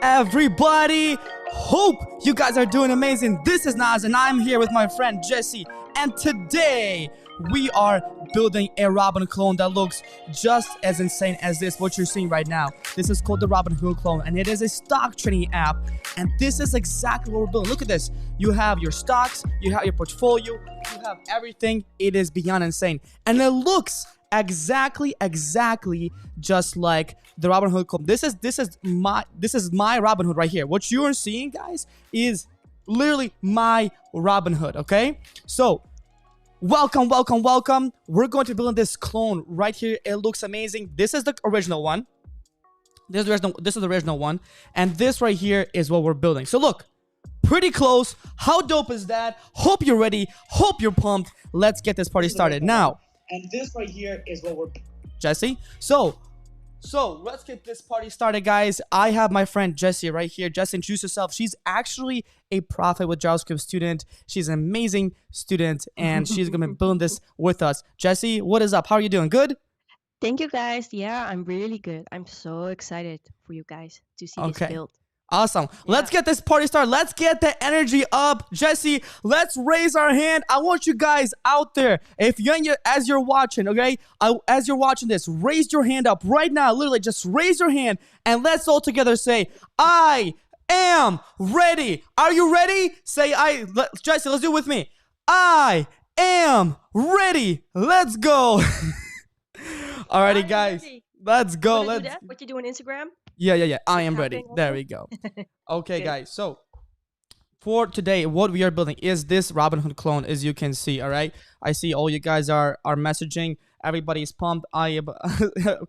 everybody? Hope you guys are doing amazing. This is Naz and I'm here with my friend Jessy, and today we are building a Robinhood clone that looks just as insane as this, what you're seeing right now. This is called the Robinhood Clone, and it is a stock trading app, and this is exactly what we're building. Look at this. You have your stocks, you have your portfolio, you have everything. It is beyond insane, and it looks exactly just like the Robinhood Clone. This is my Robinhood right here. What you are seeing, guys, is literally my Robinhood. Okay, so welcome. We're going to build this clone right here. It looks amazing. This is the original one. This is the original one, and this right here is what we're building. So look, pretty close. How dope is that? Hope you're ready. Hope you're pumped. Let's get this party started now. And this right here is what we're Jessy. So let's get this party started, guys. I have my friend Jessy right here. Jessy, introduce herself. She's actually a Profit with JavaScript student. She's an amazing student, and she's gonna be building this with us. Jessy, what is up? How are you doing? Good? Thank you, guys. Yeah, I'm really good. I'm so excited for you guys to see this build. Awesome. Yeah. Let's get this party started. Let's get the energy up. Jessy, let's raise our hand. I want you guys out there, if you're as you're watching, okay? As you're watching this, raise your hand up right now. Literally, just raise your hand and let's all together say, I am ready. Are you ready? Say, Jessy, let's do it with me. I am ready. Let's go. Alrighty, guys. Let's go. Let's do that? What you do on Instagram? Yeah. I am ready. There we go. Okay, guys. So for today, what we are building is this Robinhood clone, as you can see. All right. I see all you guys are messaging. Everybody's pumped.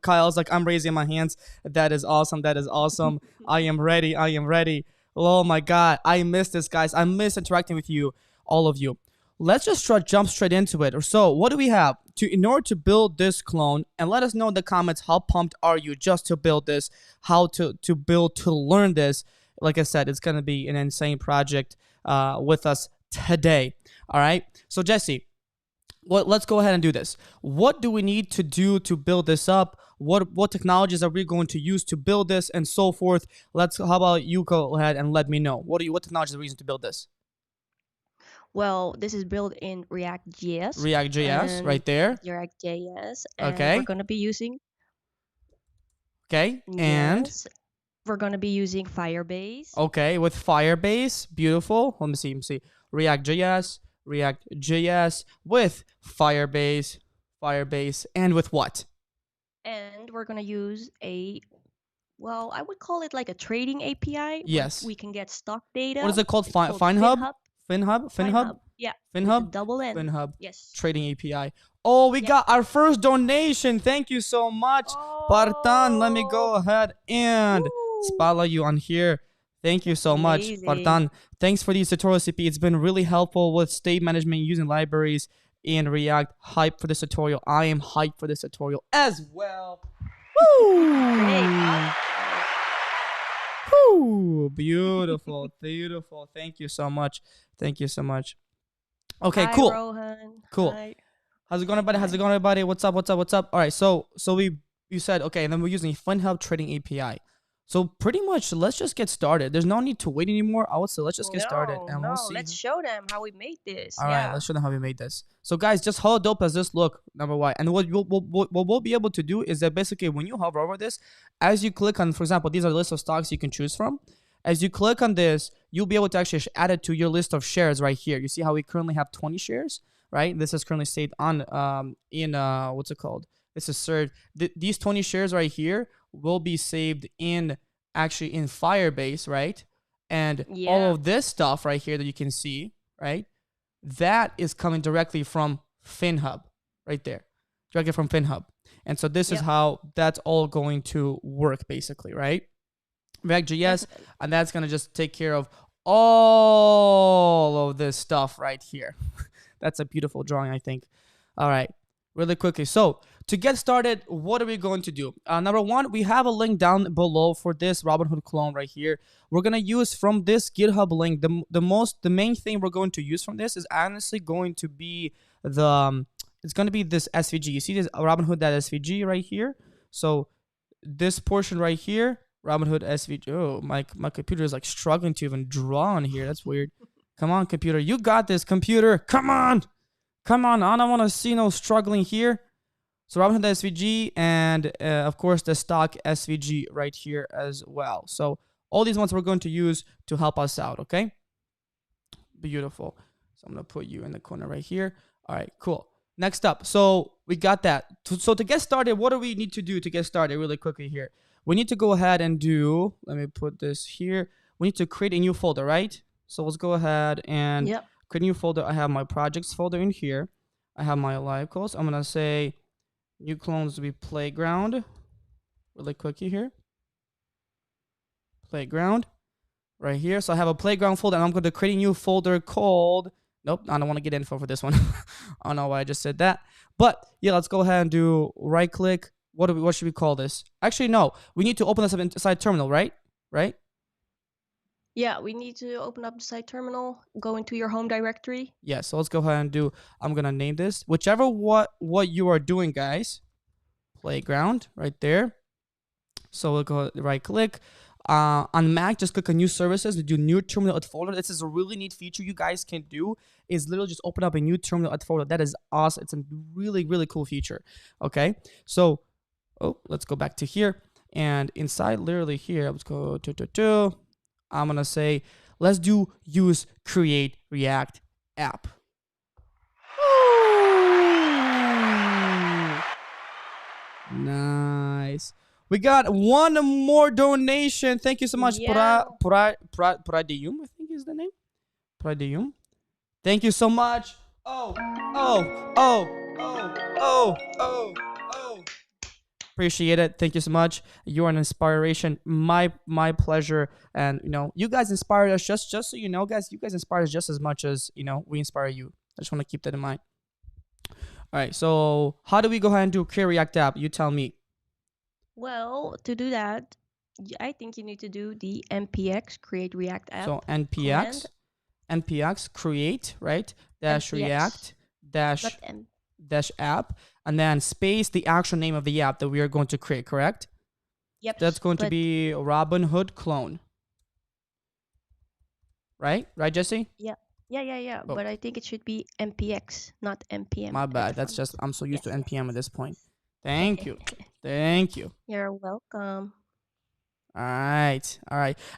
Kyle's like, I'm raising my hands. That is awesome. I am ready. Oh my God. I miss this, guys. I miss interacting with you, all of you. Let's just jump straight into it. So what do we have in order to build this clone? And let us know in the comments, how pumped are you just to build this, how to learn this. Like I said, it's going to be an insane project with us today. All right. So Jessy, let's go ahead and do this. What do we need to do to build this up? What technologies are we going to use to build this, and so forth? How about you go ahead and let me know. What technologies are we using to build this? Well, this is built in ReactJS. ReactJS, right there. ReactJS. And okay. We're going to be using... Okay, and... Yes, we're going to be using Firebase. Okay, with Firebase. Beautiful. Let me see. ReactJS with Firebase, and with what? And we're going to use I would call it like a trading API. Yes. We can get stock data. What is it called? FinHub? Yeah. FinHub? Double N. FinHub. Yes. Trading API. Oh, we got our first donation. Thank you so much. Spartan, let me go ahead and spotlight you on here. Thank you so much, Spartan. Thanks for these tutorials, CP. It's been really helpful with state management using libraries in React. Hype for this tutorial. I am hyped for this tutorial as well. Woo! Woo! Beautiful. Thank you so much. Okay, Hi, cool. Rohan. Cool. Hi. How's it going, everybody? What's up? All right, so you said, okay, and then we're using FinHub Trading API. So pretty much, let's just get started. There's no need to wait anymore. I would say let's just get started, and we'll see. Let's show them how we made this. All right, let's show them how we made this. So guys, just how dope does this look? Number one, and what we'll be able to do is that basically when you hover over this, as you click on, for example, these are the list of stocks you can choose from. As you click on this, you'll be able to actually add it to your list of shares right here. You see how we currently have 20 shares, right? This is currently saved on what's it called? This is served. These 20 shares right here will be saved in Firebase, right? And all of this stuff right here that you can see, right? That is coming directly from FinHub, right there, directly from FinHub. And so this is how that's all going to work, basically, right? ReactJS, and that's gonna just take care of all of this stuff right here. That's a beautiful drawing, I think. All right, really quickly. So to get started, what are we going to do? Number one, we have a link down below for this Robinhood clone right here. We're gonna use from this GitHub link. The main thing we're going to use from this is honestly going to be it's gonna be this SVG. You see this Robinhood.svg right here. So this portion right here Robinhood SVG. Oh, my computer is like struggling to even draw on here. That's weird. Come on, computer. You got this, computer. Come on. Come on. I don't want to see no struggling here. So Robinhood SVG and of course the stock SVG right here as well. So all these ones we're going to use to help us out, okay? Beautiful. So I'm going to put you in the corner right here. All right, cool. Next up, so we got that. So to get started, what do we need to do to get started really quickly here? We need to go ahead and do, let me put this here. We need to create a new folder, right? So let's go ahead and create a new folder. I have my projects folder in here. I have my live calls. I'm going to say new clones to be playground. Really quickly here. Playground. Right here. So I have a playground folder and I'm going to create a new folder called, nope, I don't want to get info for this one. I don't know why I just said that. But yeah, let's go ahead and do right click. What should we call this? Actually, no. We need to open this up inside terminal, right? Right? Yeah, we need to open up the site terminal, go into your home directory. Yeah, so let's go ahead and do, I'm going to name this, whichever what you are doing, guys. Playground, right there. So we'll go right click. On Mac, just click on new services to do new terminal at folder. This is a really neat feature you guys can do, is literally just open up a new terminal at folder. That is awesome. It's a really, really cool feature. Okay, so, let's go back to here. And inside literally here, let's go to I'm going to say, let's do use create React app. Nice. We got one more donation. Thank you so much. Pradiyum, I think is the name. Pradiyum. Thank you so much. Oh. Appreciate it. Thank you so much. You're an inspiration. My pleasure. And you guys inspired us. Just so you know, guys, you guys inspire us just as much as we inspire you. I just want to keep that in mind. All right. So how do we go ahead and do create React app? You tell me. Well, to do that, I think you need to do the npx create React app. So npx create, right? Dash NPX. React dash app, and then space the actual name of the app that we are going to create, correct? Yep. That's going to be Robinhood Clone. Right, Jesse? Yeah. Oh. But I think it should be npx, not npm. My bad. That's just, I'm so used to npm at this point. Thank you. Thank you. You're welcome. All right.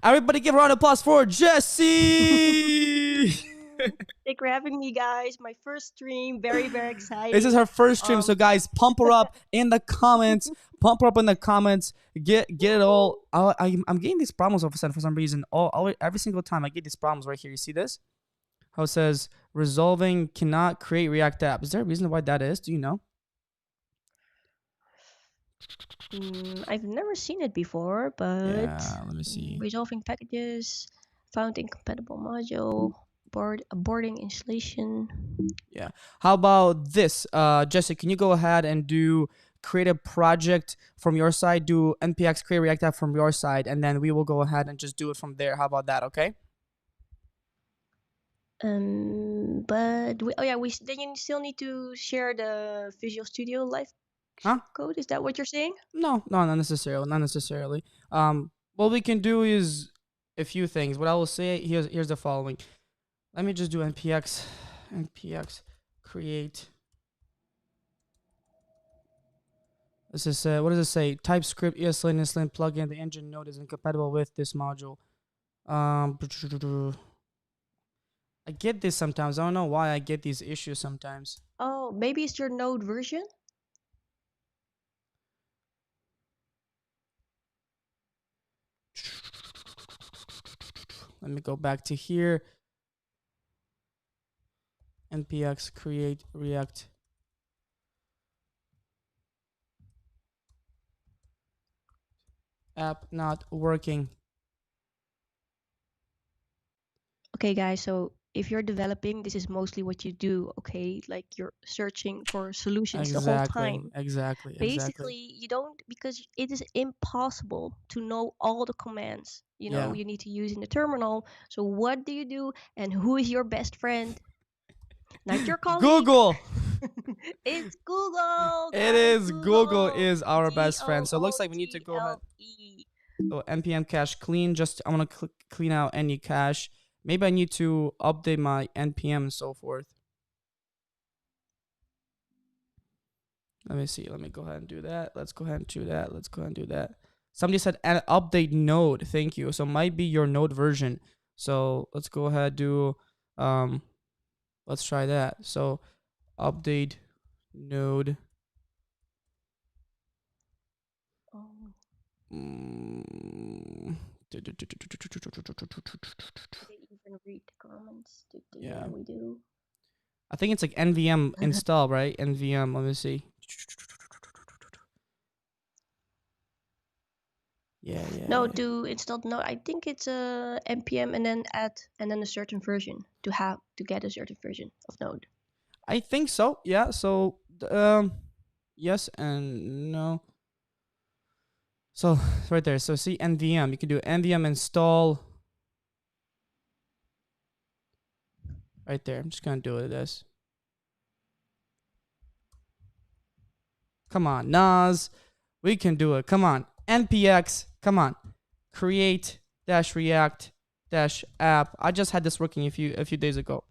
Everybody give a round of applause for Jessy. Thanks for having me, guys. My first stream. Very, very exciting. This is her first stream. So guys, pump her up in the comments. Pump her up in the comments. Get it all. I'm getting these problems all of a sudden for some reason. Every single time I get these problems right here. You see this? How it says resolving cannot create React app. Is there a reason why that is? Do you know? I've never seen it before, but yeah, let me see. Resolving packages, found incompatible module, aborting installation. Yeah. How about this? Jesse, can you go ahead and create a project from your side, do npx create React app from your side, and then we will go ahead and just do it from there. How about that, okay? But then you still need to share the Visual Studio Live code. Is that what you're saying? No, not necessarily. What we can do is a few things. What I will say here's the following. Let me just do npx create. This is what does it say? TypeScript ESLint ESLint plugin. The engine node is incompatible with this module. I get this sometimes. I don't know why I get these issues sometimes. Oh, maybe it's your node version. Let me go back to here. npx create React. App not working. Okay, guys, so if you're developing, this is mostly what you do, okay? Like you're searching for solutions the whole time. Exactly. Basically, you don't, because it is impossible to know all the commands, you need to use in the terminal. So what do you do, and who is your best friend? Not your colleague. Google. It's Google. It is Google is our best friend. So it looks like we need to go ahead. So npm cache clean. Just I want to clean out any cache. Maybe I need to update my npm and so forth. Let me see. Let me go ahead and do that. Let's go ahead and do that. Let's go ahead and do that. Somebody said an update node. Thank you. So it might be your node version. So let's go ahead and do let's try that. So update node. They even read the comments. Yeah, we do. I think it's like nvm install, right? nvm. Let me see. Yeah. No, to install node, I think it's a npm and then add and then a certain version to get a certain version of node. I think so. Yeah. So yes and no. So right there. So see nvm. You can do nvm install. Right there. I'm just gonna do it this. Come on, Naz. We can do it. Come on. npx. Come on. Create dash react dash app. I just had this working a few days ago.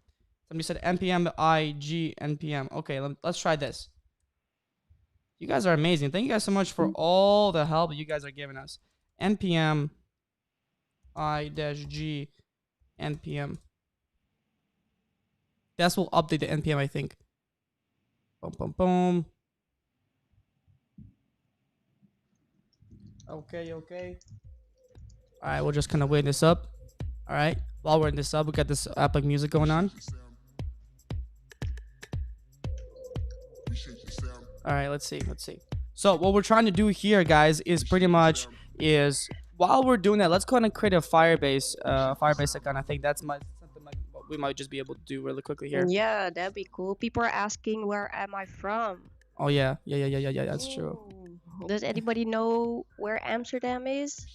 Somebody said npm ig npm. Okay, let's try this. You guys are amazing. Thank you guys so much for all the help you guys are giving us. npm i-g npm. That's will update the npm, I think. Boom, boom, boom. Okay. All right, we'll just kind of wait this up. All right, while we're in this up, we got this app like music going on. All right, let's see. So what we're trying to do here, guys, is pretty much while we're doing that, let's go ahead and create a Firebase account. I think that's something like what we might just be able to do really quickly here. Yeah, that'd be cool. People are asking, where am I from? Oh yeah. That's true. Does anybody know where Amsterdam is?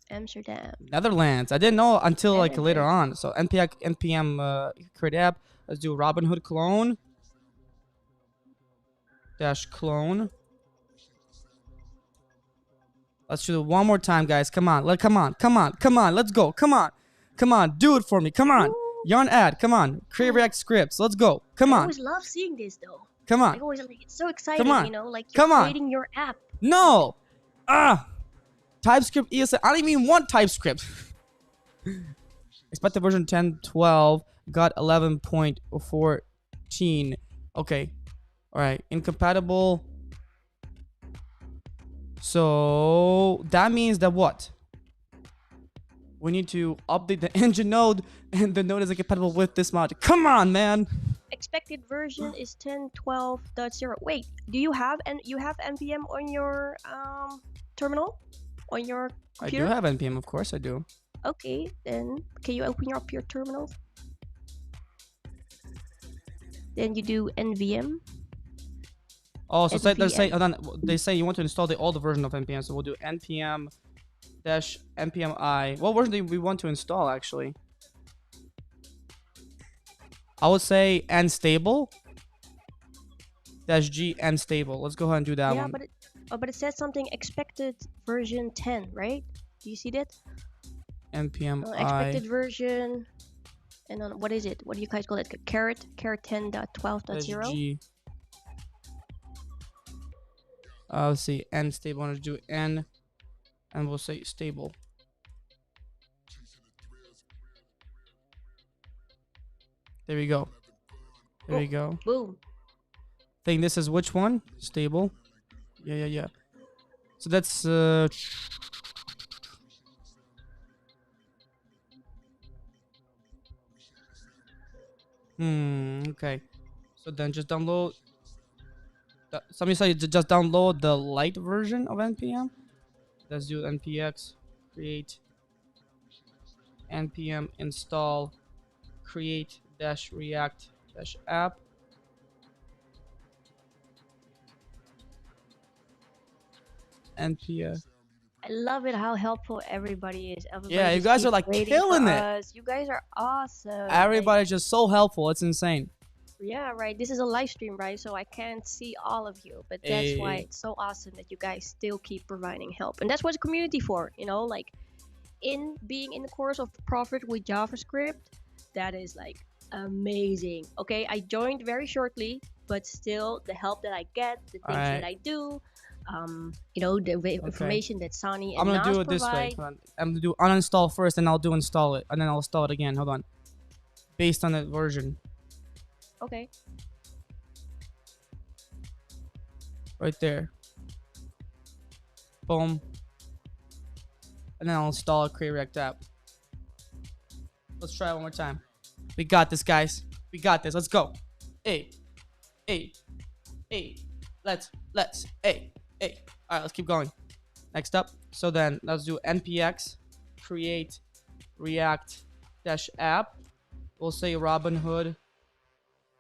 Amsterdam. Netherlands. I didn't know until like later on. So npm create app. Let's do Robinhood Clone. -clone. Let's do it one more time, guys. Come on. Let's go. Come on. Do it for me. Come on. Yarn ad. Come on. Create React scripts. Let's go. Come on. I always love seeing this though. Come on. I always like it's so exciting, you know, like you're creating your app. No. TypeScript ESL. I don't even want TypeScript. Expected version 10.12. Got 11.14. Okay. All right. Incompatible. So that means that what? We need to update the engine node, and the node is incompatible with this mod. Come on, man. Expected version is 10.12.0. Wait, do you have npm on your terminal? On your computer? I do have npm, of course I do. Okay, then can you open up your terminal? Then you do nvm. Oh, so they're saying, they say you want to install the older version of npm, so we'll do npm -npm i. What version do we want to install actually? I would say nstable -g nstable. Let's go ahead and do that one. But it says something expected version 10, right? Do you see that? npm expected version, and then what is it? What do you guys call it? Caret 10.12.0. Let's see, nstable. I'm gonna do n, and we'll say stable. There we go. There we go. Boom. Think this is which one? Stable. Yeah. So that's okay. So then just download. Somebody said just download the light version of npm. Let's do npx create npm install create -react -app. npm. I love it how helpful everybody is. Yeah, you guys are like killing it. You guys are awesome. Everybody's just so helpful. It's insane. Yeah, right. This is a live stream, right? So I can't see all of you, but that's why it's so awesome that you guys still keep providing help. And that's what the community for, you know, like in being in the course of Profit with JavaScript, that is like amazing. Okay, I joined very shortly, but still the help that I get, the things that I do, you know, the information that Sunny and I'm gonna Naz do it this way. provide. Hold on. I'm gonna do uninstall first, and I'll do install it, and then I'll install it again. Hold on. Based on the version. Okay. Right there. Boom. And then I'll install a create React app. Let's try it one more time. We got this, guys. We got this. Let's go. Hey. Let's. Hey. All right, let's keep going. Next up. So then let's do npx create react dash app. We'll say Robinhood.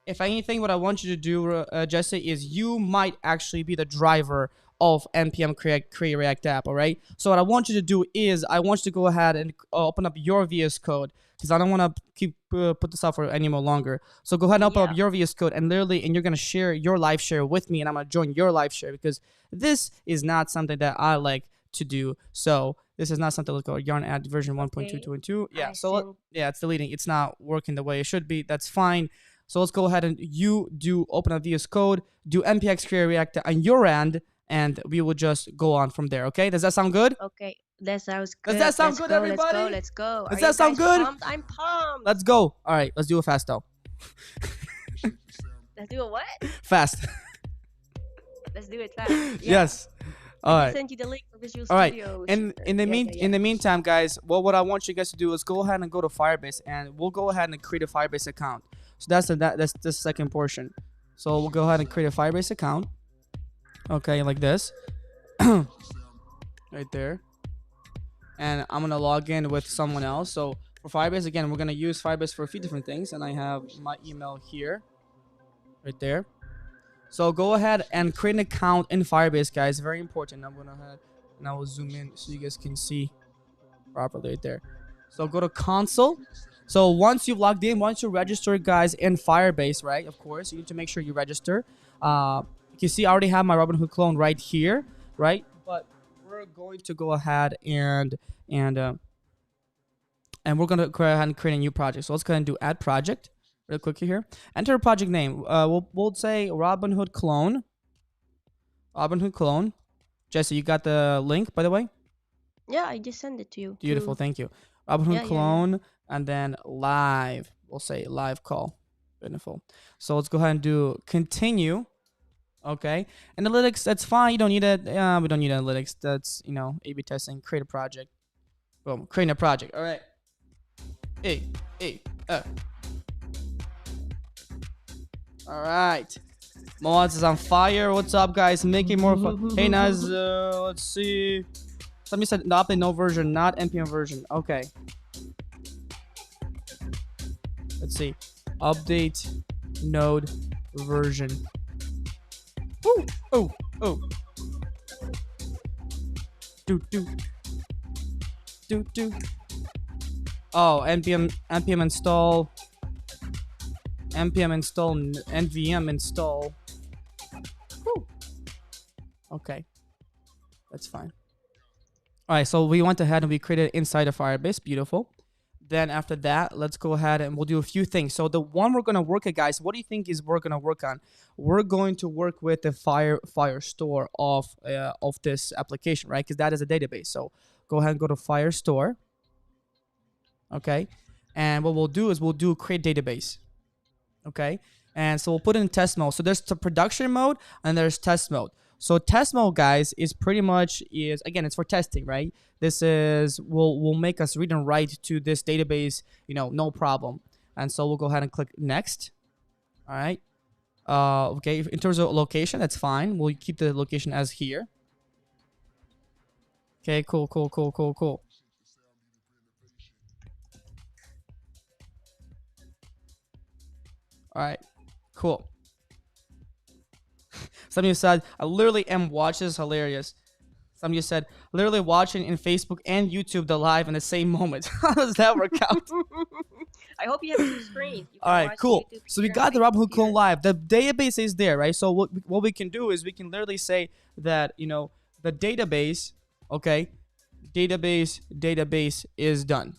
If anything, what I want you to do, Jesse, is you might actually be the driver of npm create react app. All right. So what I want you to do is I want you to go ahead and open up your VS Code, because I don't want to keep put this out for any more longer. So go ahead and open up your VS Code, and literally, and you're gonna share your live share with me, and I'm gonna join your live share, because this is not something that I like to do. So this is not something. Let's go yarn add version 1.22.2. Yeah. So yeah, it's deleting. It's not working the way it should be. That's fine. So let's go ahead and you do open up VS Code, do npx create react on your end, and we will just go on from there. Okay? Does that sound good? Okay. That sounds good. Does that sound good, everybody? Let's go. Does that sound good? Pumped? I'm pumped. Let's go. All right, let's do it fast though. Let's do it what? Fast. Let's do it fast. Yeah. Yes. All right. Send you the link for Visual All right. Studio. And in the meantime, guys, what I want you guys to do is go ahead and go to Firebase, and we'll go ahead and create a Firebase account. So that's the second portion. So we'll go ahead and create a Firebase account. Okay, like this. Right there. And I'm gonna log in with someone else. So for Firebase, again, we're gonna use Firebase for a few different things, and I have my email here, right there. So go ahead and create an account in Firebase, guys. Very important. I'm gonna ahead and I will zoom in so you guys can see properly right there. So go to console. So once you've logged in, once you register, guys, in Firebase, right? Of course, you need to make sure you register. You can see I already have my Robinhood clone right here, right? But we're going to go ahead and we're gonna go ahead and create a new project. So let's go ahead and do add project real quick here. Enter a project name. We'll say Robinhood Clone. Robinhood Clone. Jesse, you got the link, by the way? Yeah, I just sent it to you. Beautiful, thank you. Robinhood Clone, and then live. We'll say live call. Beautiful. So let's go ahead and do continue. Okay. Analytics, that's fine. You don't need it. We don't need analytics. That's, you know, A/B testing. Create a project. Boom. Creating a project. All right. All right. Mods is on fire. What's up, guys? Making more fun. Hey, Naz. Let's see. Somebody said the update no version, not npm version. Okay. Let's see. Update node version. Ooh. Oh. Do. Oh, npm install. npm install nvm install. Woo. Okay, that's fine. All right, so we went ahead and we created inside of Firebase. Beautiful. Then after that, let's go ahead and we'll do a few things. So the one we're gonna work at, guys, what do you think is we're gonna work on? We're going to work with the Firestore of this application, right? Because that is a database. So go ahead and go to Firestore. Okay, and what we'll do is we'll do create database. Okay, and so we'll put it in test mode. So there's the production mode and there's test mode. So test mode, guys, is pretty much again, it's for testing, right? This is will make us read and write to this database, you know, no problem. And so we'll go ahead and click next. All right. Okay, in terms of location, that's fine. We'll keep the location as here. Okay, cool. All right, cool. Somebody said, I literally am watching. This is hilarious. Somebody said, literally watching in Facebook and YouTube the live in the same moment. How does that work out? I hope you have two screens. You can All right, watch cool. YouTube So we here got the and Robinhood Clone here. live. The database is there, right? So what we can do is we can literally say that, you know, the database, okay, database is done.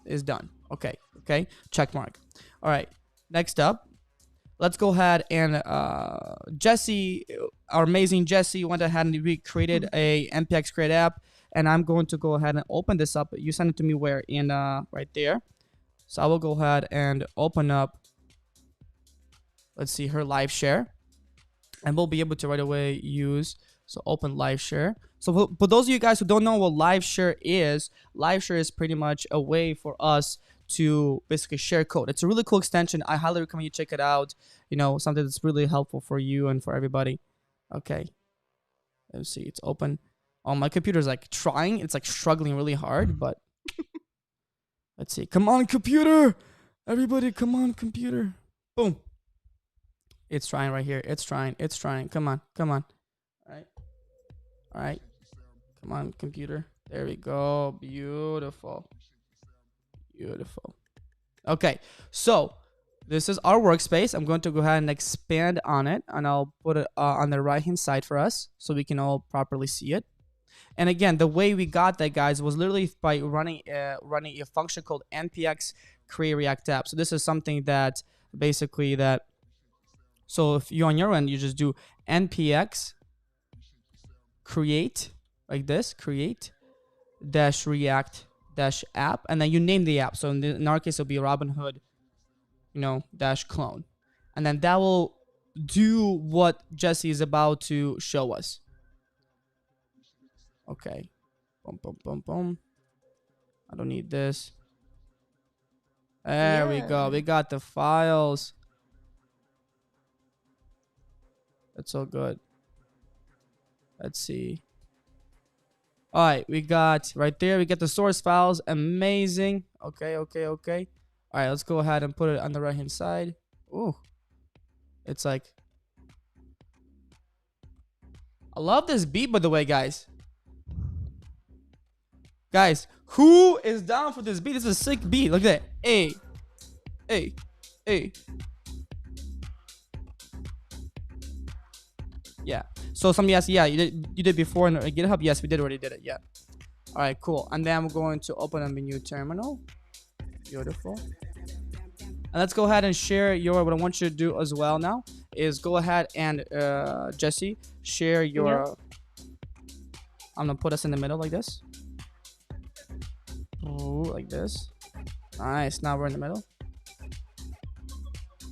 Is done. Okay, okay, check mark. All right, next up, let's go ahead and Jessy, our amazing Jessy, went ahead and we created a npx create app, and I'm going to go ahead and open this up. You sent it to me where? In right there. So I will go ahead and open up, let's see, her live share, and we'll be able to right away use, so open live share. So for those of you guys who don't know what live share is pretty much a way for us to basically share code. It's a really cool extension. I highly recommend you check it out. You know, something that's really helpful for you and for everybody. Okay, let's see, it's open. Oh, my computer's like trying, it's like struggling really hard, but let's see. Come on, computer! Everybody, come on, computer. Boom. It's trying right here. It's trying. It's trying. Come on. Come on. All right. All right. Come on, computer. There we go. Beautiful. Beautiful. Okay. So this is our workspace. I'm going to go ahead and expand on it, and I'll put it on the right-hand side for us so we can all properly see it. And again, the way we got that, guys, was literally by running a function called npx create react app. So this is something that basically that. So if you on your end, you just do npx create like this, create dash react dash app, and then you name the app. So in our case, it'll be Robinhood, you know, dash clone, and then that will do what Jessy is about to show us. Okay. Boom, boom, boom, boom. I don't need this. There we go. We got the files. That's so good. Let's see. All right, we got right there. We get the source files. Amazing. Okay, okay, okay. All right, let's go ahead and put it on the right-hand side. Ooh. It's like... I love this beat, by the way, guys. Guys, who is down for this beat? This is a sick beat. Look at that. Hey. Hey. Hey. Yeah. So somebody asked, yeah, you did before in GitHub? Yes, we already did it. Yeah. All right, cool. And then we're going to open a new terminal. Beautiful. And let's go ahead and share what I want you to do as well now is go ahead and Jessy, share your... I'm gonna put us in the middle like this. Ooh, like this. Nice. Now we're in the middle.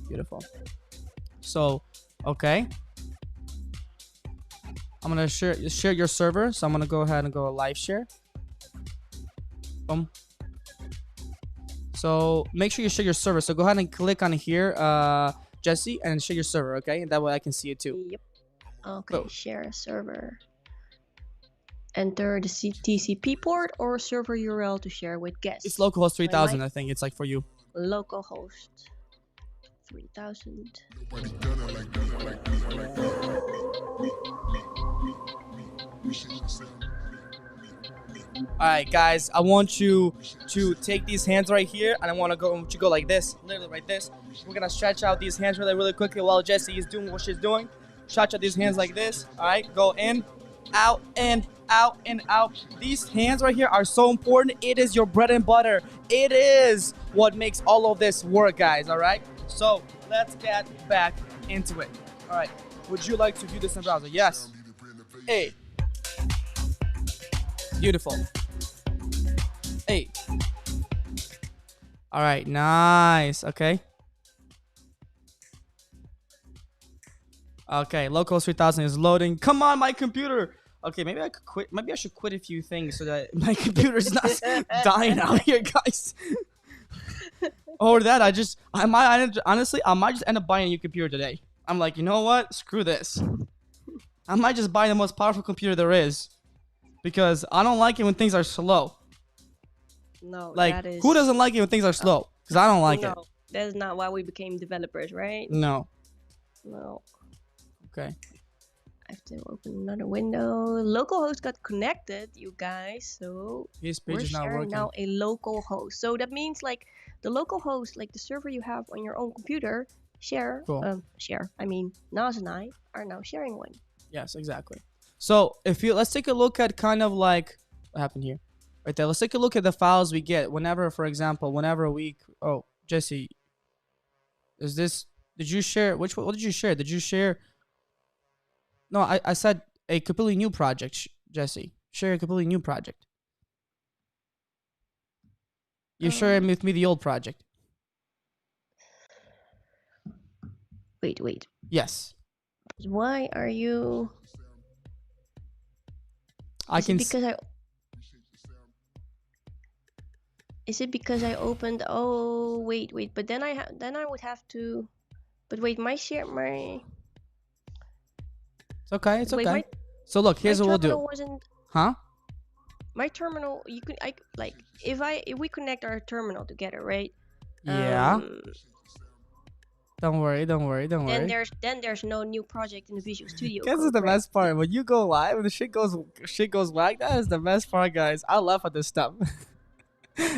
Beautiful. So, okay. I'm gonna share your server. So I'm gonna go ahead and go live share. Boom. So make sure you share your server. So go ahead and click on here, Jessy, and share your server. Okay, and that way I can see it too. Yep. Okay. Boom. Share a server. Enter the TCP port or server URL to share with guests. It's localhost 3000. I think it's like for you. Localhost 3000. Alright, guys, I want you to take these hands right here, and I want you to go like this, literally like this. We're gonna stretch out these hands really quickly while Jessy is doing what she's doing. Stretch out these hands like this. Alright, go in, out, and out, and out. These hands right here are so important. It is your bread and butter. It is what makes all of this work, guys. Alright, so let's get back into it. Alright, would you like to view this in browser? Yes. Hey. Beautiful. Hey. All right, nice. Okay. Okay, localhost 3000 is loading. Come on, my computer. Okay, maybe I could quit. Maybe I should quit a few things so that my computer's not dying out here, guys. Or that I might honestly just end up buying a new computer today. I'm like, you know what? Screw this. I might just buy the most powerful computer there is. Because I don't like it when things are slow. No, like, that is... who doesn't like it when things are slow? Because I don't like it. That's not why we became developers, right? No. No. Okay. have to open another window. Localhost got connected, you guys. So his page we're is not sharing working. now a local host. So that means like the local host, like the server you have on your own computer, Cool. I mean, Naz and I are now sharing one. Yes, exactly. So let's take a look at kind of like what happened here. Right there. Let's take a look at the files we get whenever, for example, whenever we. Oh, Jesse, is this? Did you share? What did you share? Did you share? No, I said a completely new project, Jesse. Share a completely new project. You shared with me the old project. Wait. Yes. Why are you? Is it because I opened? Oh, wait. But then I would have to. But wait, It's okay. It's okay. So look, here's what we'll do. Huh? My terminal. If we connect our terminal together, right? Yeah. Don't worry. Then there's no new project in the Visual Studio. This is the best part. When you go live, when the shit goes whack, that is the best part, guys. I laugh at this stuff.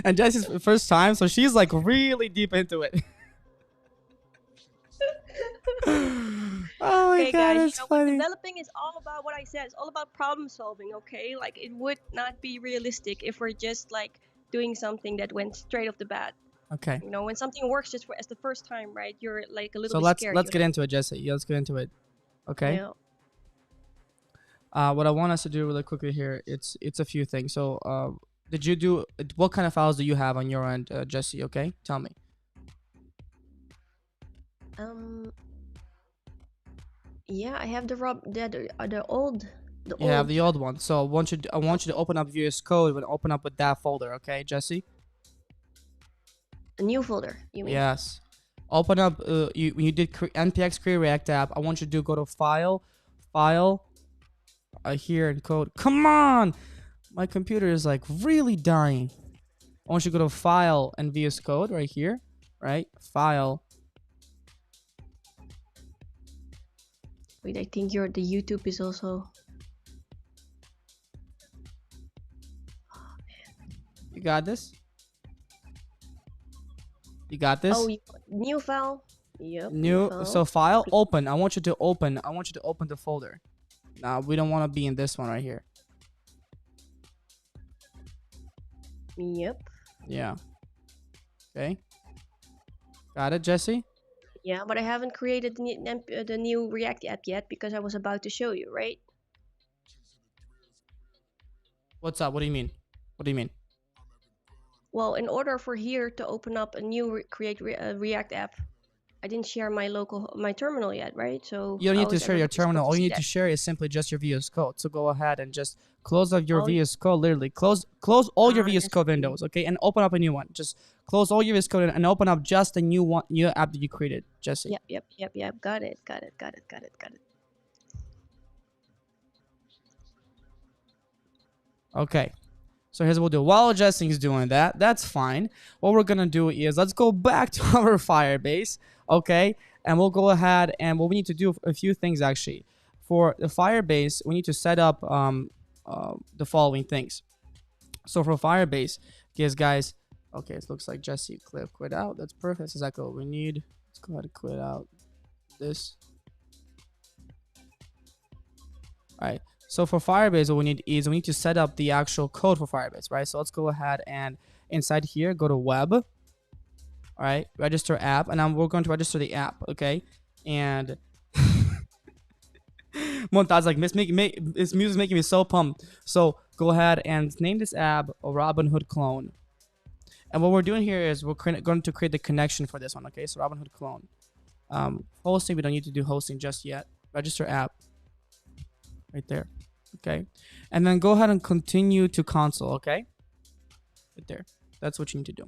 And Jesse's first time, so she's like really deep into it. Oh my okay, god, guys, it's funny. Developing is all about what I said. It's all about problem solving, okay? Like, it would not be realistic if we're just like doing something that went straight off the bat. Okay. You know, when something works just as the first time, right? You're like a little bit scared. So let's get into it, Jesse. Yeah, let's get into it. Okay. Yeah. What I want us to do really quickly here, it's a few things. So, did you do what kind of files do you have on your end, Jesse? Okay, tell me. Yeah, I have the old. You have the old one. So I want you to open up VS Code and open up with that folder, okay, Jesse? A new folder, you mean? Yes. Open up. When you did npx create React app, I want you to go to file, here in code. Come on, my computer is like really dying. I want you to go to file and VS Code right here, right? File. Wait, I think the YouTube is also. You got this? You got this? Oh, new file. Yep. New file. So file, open. I want you to open the folder. Nah, we don't want to be in this one right here. Yep. Yeah. Okay. Got it, Jesse? Yeah, but I haven't created the new React app yet because I was about to show you, right? What's up? What do you mean? Well, in order for here to open up a new React app, I didn't share my terminal yet, right? So you don't need to share your terminal. All you need to share is simply just your VS Code. So go ahead and just close up your VS Code. Literally, close all your VS Code windows, okay, and open up a new one. Just close all your VS Code and open up just a new app that you created, Jesse. Yep. Got it. Okay. So here's what we'll do. While Jesse is doing that, that's fine. What we're going to do is let's go back to our Firebase, okay? And we'll go ahead and what we need to do a few things actually. For the Firebase, we need to set up the following things. So for Firebase, guys, okay, it looks like Jesse quit out. That's perfect. That's exactly what we need. Let's go ahead and quit out this. All right. So for Firebase, what we need to set up the actual code for Firebase, right? So let's go ahead and inside here, go to web, all right, register app, and we're going to register the app, okay? And Montaz like, this music is making me so pumped. So go ahead and name this app Robinhood Clone. And what we're doing here is we're going to create the connection for this one, okay? So Robinhood Clone. Hosting, we don't need to do hosting just yet. Register app. Right there, okay, and then go ahead and continue to console, okay, right there. That's what you need to do.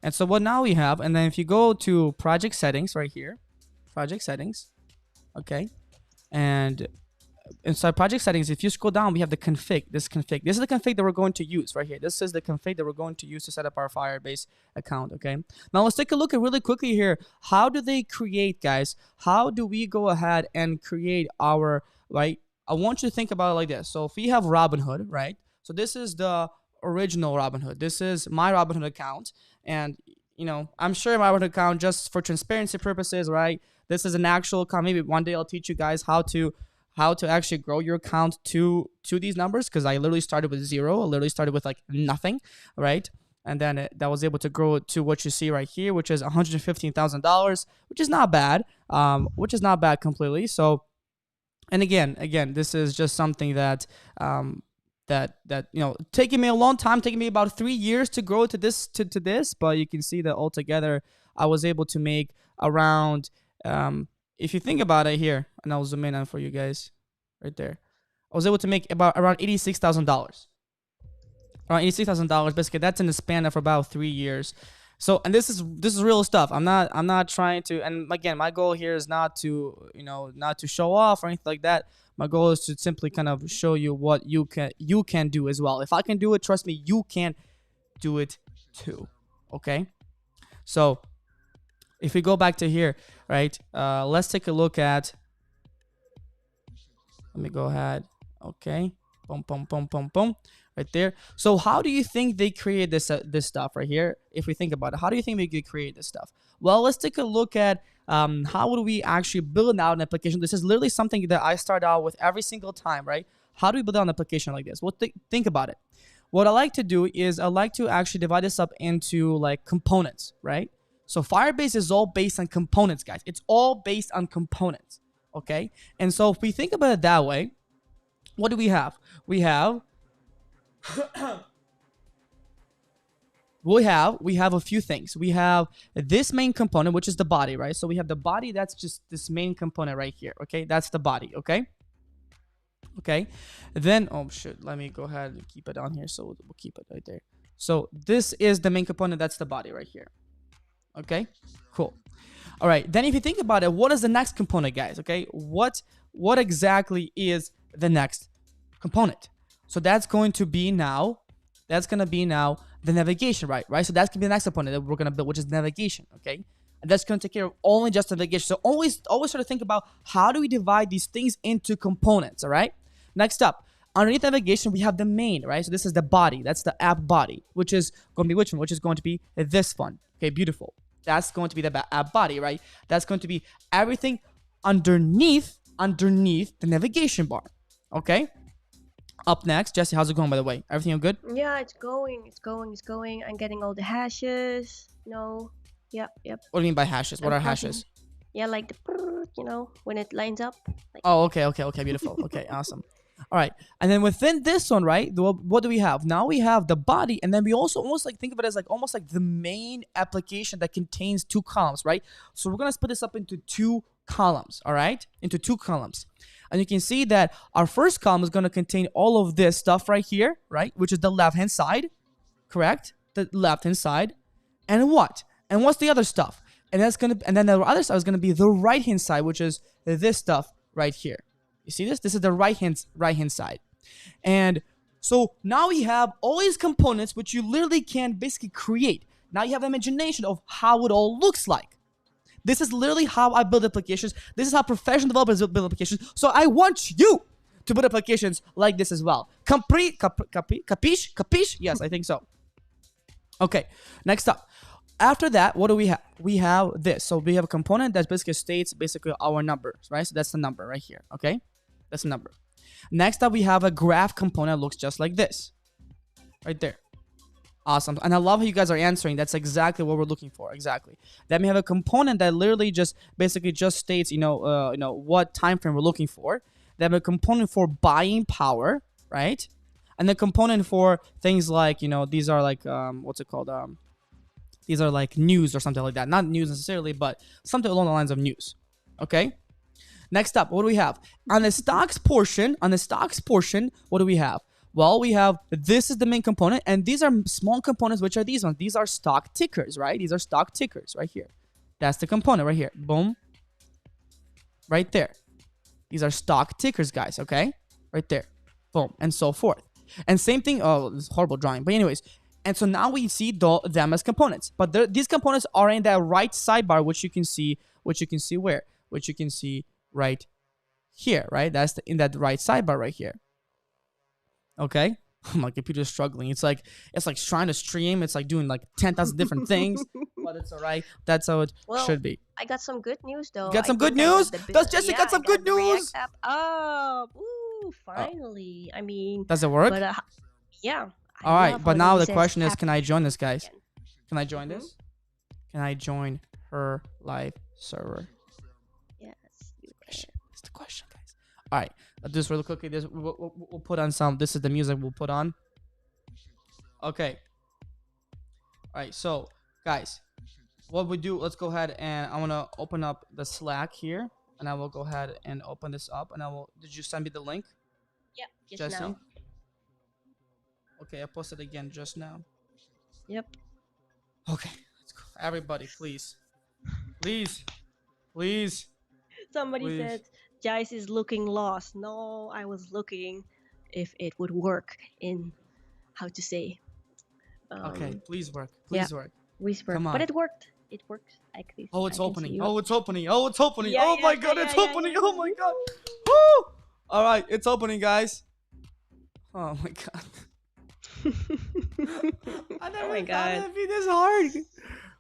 And so what now we have, and then if you go to project settings right here, project settings, okay, and inside project settings, if you scroll down, we have the config. This is the config that we're going to use right here. This is the config that we're going to use to set up our Firebase account, okay? Now let's take a look at really quickly here. How do they create, guys? How do we go ahead and create our I want you to think about it like this. So if we have Robinhood, right? So this is the original Robinhood. This is my Robinhood account. And, I'm sure my Robinhood account, just for transparency purposes, right? This is an actual account. Maybe one day I'll teach you guys how to actually grow your account to these numbers, because I literally started with 0. I literally started with like nothing, right? And then that was able to grow to what you see right here, which is $115,000, which is not bad, completely. So, and again, this is just something that taking me a long time, taking me about 3 years to grow to this, but you can see that altogether I was able to make around, if you think about it here, and I'll zoom in on for you guys right there, I was able to make around $86,000. Around $86,000, basically. That's in the span of about 3 years. So, and this is real stuff. I'm not trying to, and again, my goal here is not to show off or anything like that. My goal is to simply kind of show you what you can do as well. If I can do it, trust me, you can do it too. Okay? So, if we go back to here, right? Let's take a look at. Let me go ahead. Okay. Boom, boom, boom, boom, boom. Right there. So how do you think they create this stuff right here? If we think about it, how do you think they could create this stuff? Well, let's take a look at how would we actually build out an application. This is literally something that I start out with every single time, right? How do we build out an application like this? Well, think about it. What I like to do is I like to actually divide this up into like components, right? So Firebase is all based on components, guys. It's all based on components, okay? And so if we think about it that way, what do we have? We have we have a few things. We have this main component, which is the body, right? So we have the body. That's just this main component right here. Okay, that's the body. Okay. Then, oh shit, let me go ahead and keep it on here. So we'll keep it right there. So this is the main component. That's the body right here. Okay, cool. All right. Then if you think about it, what is the next component, guys? Okay, what exactly is the next component? So that's going to be now the navigation, right? So that's gonna be the next component that we're gonna build, which is navigation, okay? And that's gonna take care of only just navigation. So always sort of think about how do we divide these things into components, all right? Next up, underneath navigation, we have the main, right? So this is the body. That's the app body, which is going to be which one? Which is going to be this one. Okay, beautiful. That's going to be the app body, right? That's going to be everything underneath the navigation bar, okay? Up next, Jesse, how's it going, by the way? Everything good? Yeah, it's going. I'm getting all the hashes. Yep. What do you mean by hashes? What are hashes? Yeah, like the, when it lines up. Like. Oh, okay, beautiful. Okay, awesome. All right, and then within this one, right, what do we have? Now we have the body, and then we also almost like think of it as like almost like the main application that contains 2 columns, right? So we're gonna split this up into 2 columns, all right? Into 2 columns. And you can see that our first column is going to contain all of this stuff right here, right? Which is the left-hand side, correct? The left-hand side. And what? And what's the other stuff? And then the other side is going to be the right-hand side, which is this stuff right here. You see this? This is the right-hand side. And so now we have all these components, which you literally can basically create. Now you have imagination of how it all looks like. This is literally how I build applications. This is how professional developers build applications. So I want you to build applications like this as well. Capiche? Yes, I think so. Okay, next up. After that, what do we have? We have this. So we have a component that basically states our numbers, right? So that's the number right here, okay? That's the number. Next up, we have a graph component that looks just like this. Right there. Awesome. And I love how you guys are answering. That's exactly what we're looking for. Exactly. Then we have a component that literally just states, what time frame we're looking for. Then a component for buying power, right? And the component for things like, these are like, what's it called? These are like news or something like that. Not news necessarily, but something along the lines of news. Okay. Next up, what do we have? On the stocks portion, what do we have? Well, we have, this is the main component, and these are small components, which are these ones. These are stock tickers, right? These are stock tickers right here. That's the component right here. Boom. Right there. These are stock tickers, guys, okay? Right there. Boom. And so forth. And same thing. Oh, this is horrible drawing. But anyways, and so now we see them as components. But these components are in that right sidebar, which you can see where? Which you can see right here, right? That's in that right sidebar right here. Okay. My computer's struggling. It's like trying to stream. It's like doing like 10,000 different things, but it's all right. That's how it should be. I got some good news though. You got some good news? Does Jessy got some good news? React app up. Ooh, finally. I mean, does it work? But, yeah. All right, but now the question is, can I join this, guys? Can I join this? Can I join her live server? Yes, you can. That's the question, guys. All right, let's do this really quickly. We'll put on some. This is the music we'll put on. Okay. All right, so guys, what we do? Let's go ahead and I want to open up the Slack here, and I will go ahead and open this up, and I will. Did you send me the link? Yep, just Jessy? now. Okay, I posted again just now. Yep. Okay, let's go. Everybody, please. Please. Somebody said, Jice is looking lost. No, I was looking if it would work in, how to say. Okay, please work. Please work. Come on. But it worked. It works like this. Oh, it's opening. Oh, it's opening. Oh, it's opening. Yeah, oh, my God, it's opening. Oh, my God. Woo! All right, it's opening, guys. Oh, my God. I never thought it'd be this hard.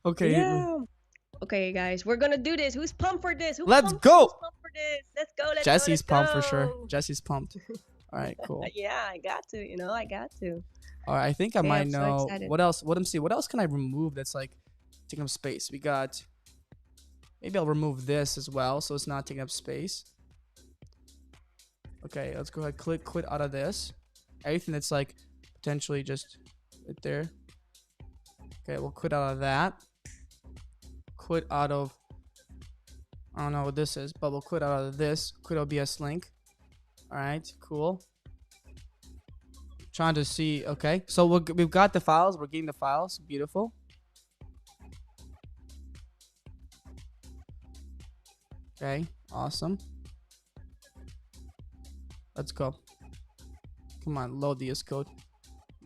Okay. Yeah. Okay, guys, we're gonna do this. Who's pumped for this? Let's go. Who's pumped for this? Let's go. Jessy's pumped for sure. Jessy's pumped. All right, cool. Yeah, I got to. I got to. All right, I think I might know. So what else? What else can I remove that's like taking up space? We got. Maybe I'll remove this as well, so it's not taking up space. Okay, let's go ahead. Quit out of this. Everything that's like potentially just right there. Okay, we'll quit out of that. Quit out of, I don't know what this is, but we'll quit out of this. Quit OBS link. All right, cool. Trying to see. Okay, so we've got the files. We're getting the files. Beautiful. Okay, awesome. Let's go. Come on, load the code.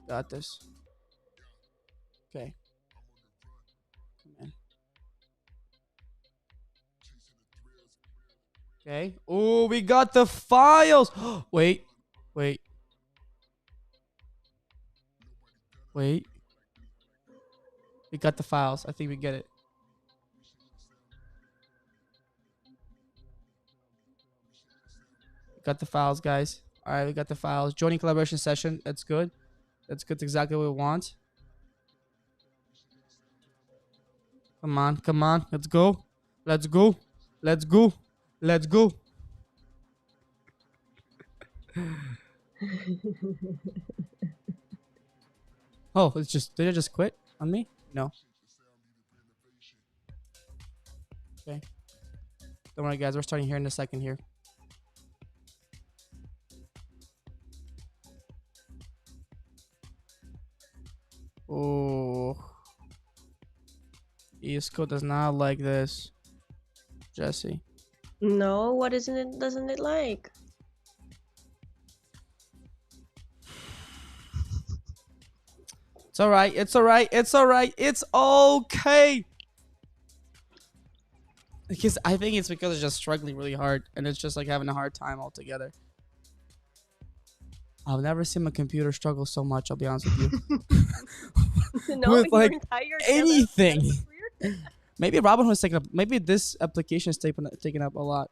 Got this. Okay. Come in. Okay. Oh, we got the files. Wait. Wait. We got the files. I think we get it. We got the files, guys. All right, we got the files. Joining collaboration session. That's good. That's good. That's exactly what we want. Come on. Come on. Let's go. Let's go. Let's go. Let's go. Oh, it's just, did it just quit on me? No. Okay. Don't worry, guys. We're starting here in a second here. Oh. ESCO does not like this. Jessy. No, what doesn't it like? It's alright, it's alright, it's alright, it's okay. Because I think it's because it's just struggling really hard and it's just like having a hard time altogether. I've never seen my computer struggle so much, I'll be honest with you. No, with like anything. Maybe Robinhood's taking up, maybe this application is taking up a lot.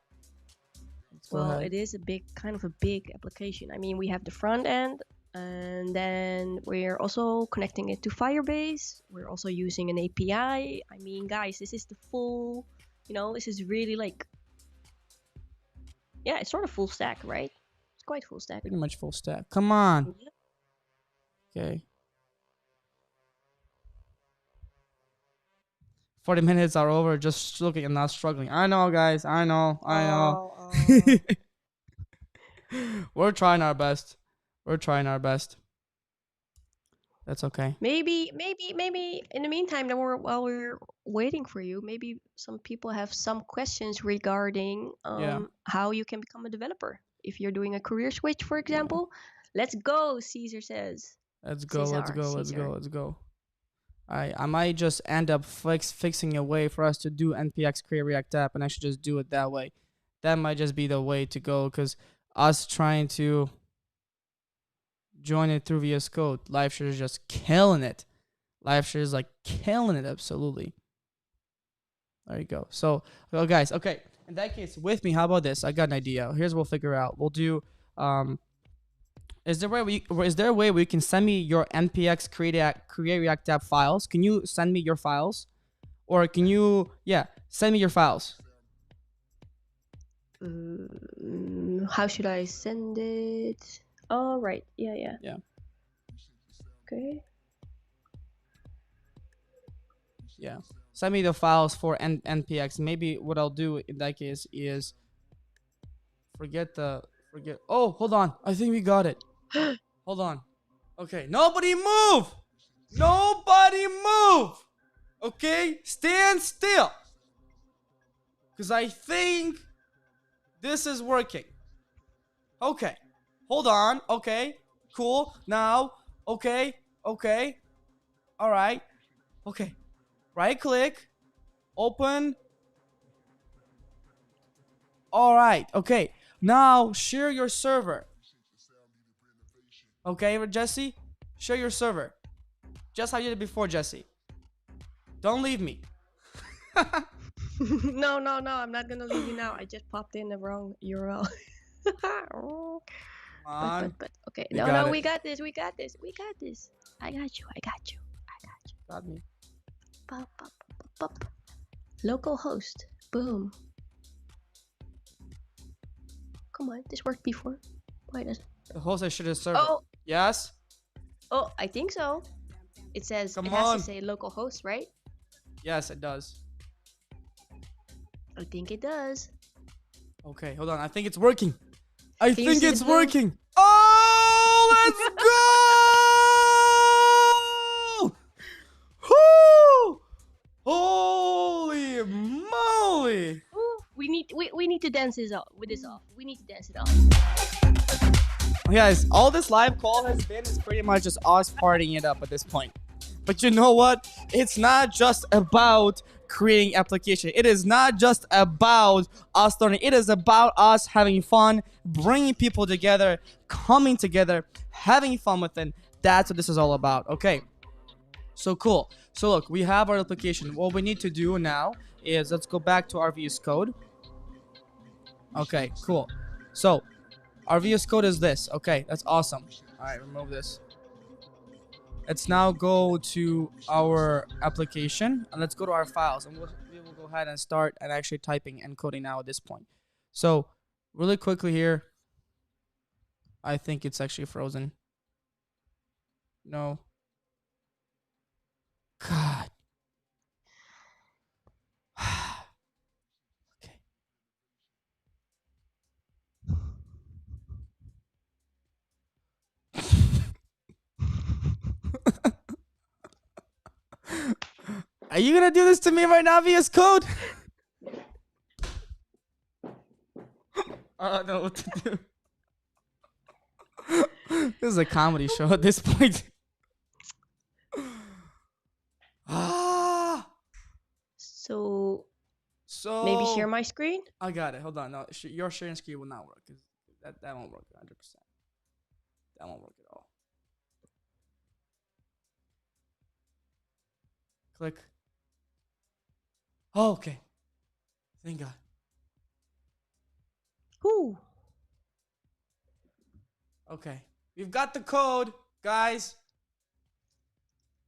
Well, it is kind of a big application. I mean, we have the front end, and then we're also connecting it to Firebase. We're also using an API. I mean, guys, this is the full, this is really like, yeah, it's sort of full stack, right? It's quite full stack. Pretty much full stack. Come on. Okay. 40 minutes are over, just looking and not struggling. I know, guys. I know. We're trying our best. We're trying our best. That's okay. Maybe in the meantime, while we're waiting for you, maybe some people have some questions regarding how you can become a developer. If you're doing a career switch, for example. Let's go, Caesar says. Let's go. I might just end up fixing a way for us to do NPX create React app, and I should just do it that way. that might just be the way to go, because us trying to join it through VS Code, LiveShare is just killing it. LiveShare is like killing it, absolutely. There you go. So, well, guys, okay. In that case, with me, how about this? I got an idea. Here's what we'll figure out. We'll do. Is there a way where you can send me your npx create React app files? Can you send me your files, or can you send me your files? How should I send it? Oh, right. Yeah. Okay. Yeah. Send me the files for npx. Maybe what I'll do in that case is forget. Oh, hold on. I think we got it. Hold on. Okay. Nobody move. Nobody move. Okay. Stand still. Because I think this is working. Okay. Hold on. Okay. Cool. Now. Okay. All right. Okay. Right click. Open. All right. Okay. Now share your server. Okay, Jessy? Share your server. Just how you did before, Jessy. Don't leave me. No, I'm not gonna leave you now. I just popped in the wrong URL. But okay. No, we got this. I got you. Got me. Local host. Boom. Come on, this worked before. Why doesn't? The host I should have server. Oh. Yes? Oh, I think so. It says Come it on. has to say local host, right? Yes, it does. I think it does. Okay, hold on. I think it's working. I Can you think see it's the blue? working. Oh, let's go! Woo! Holy moly! Ooh, we need to dance this off. With this off, we need to dance it off. Guys, all this live call has been is pretty much just us partying it up at this point. But you know what? It's not just about creating application. It is not just about us learning. It is about us having fun, bringing people together, coming together, having fun with it. That's what this is all about. Okay. So cool. So look, we have our application. What we need to do now is let's go back to our VS Code. Okay, cool. So our VS Code is this. Okay, that's awesome. All right, remove this. Let's now go to our application and let's go to our files, and we will go ahead and start and actually typing and coding now at this point. So really quickly here, I think it's actually frozen. No. God. Okay. Are you gonna do this to me right now, VS Code? I don't know what to do. This is a comedy show at this point. So maybe share my screen. I got it. Hold on. No, your sharing screen will not work. That won't work 100%. That won't work at all. Click. Oh, okay. Thank God. Whoo. Okay. We've got the code, guys.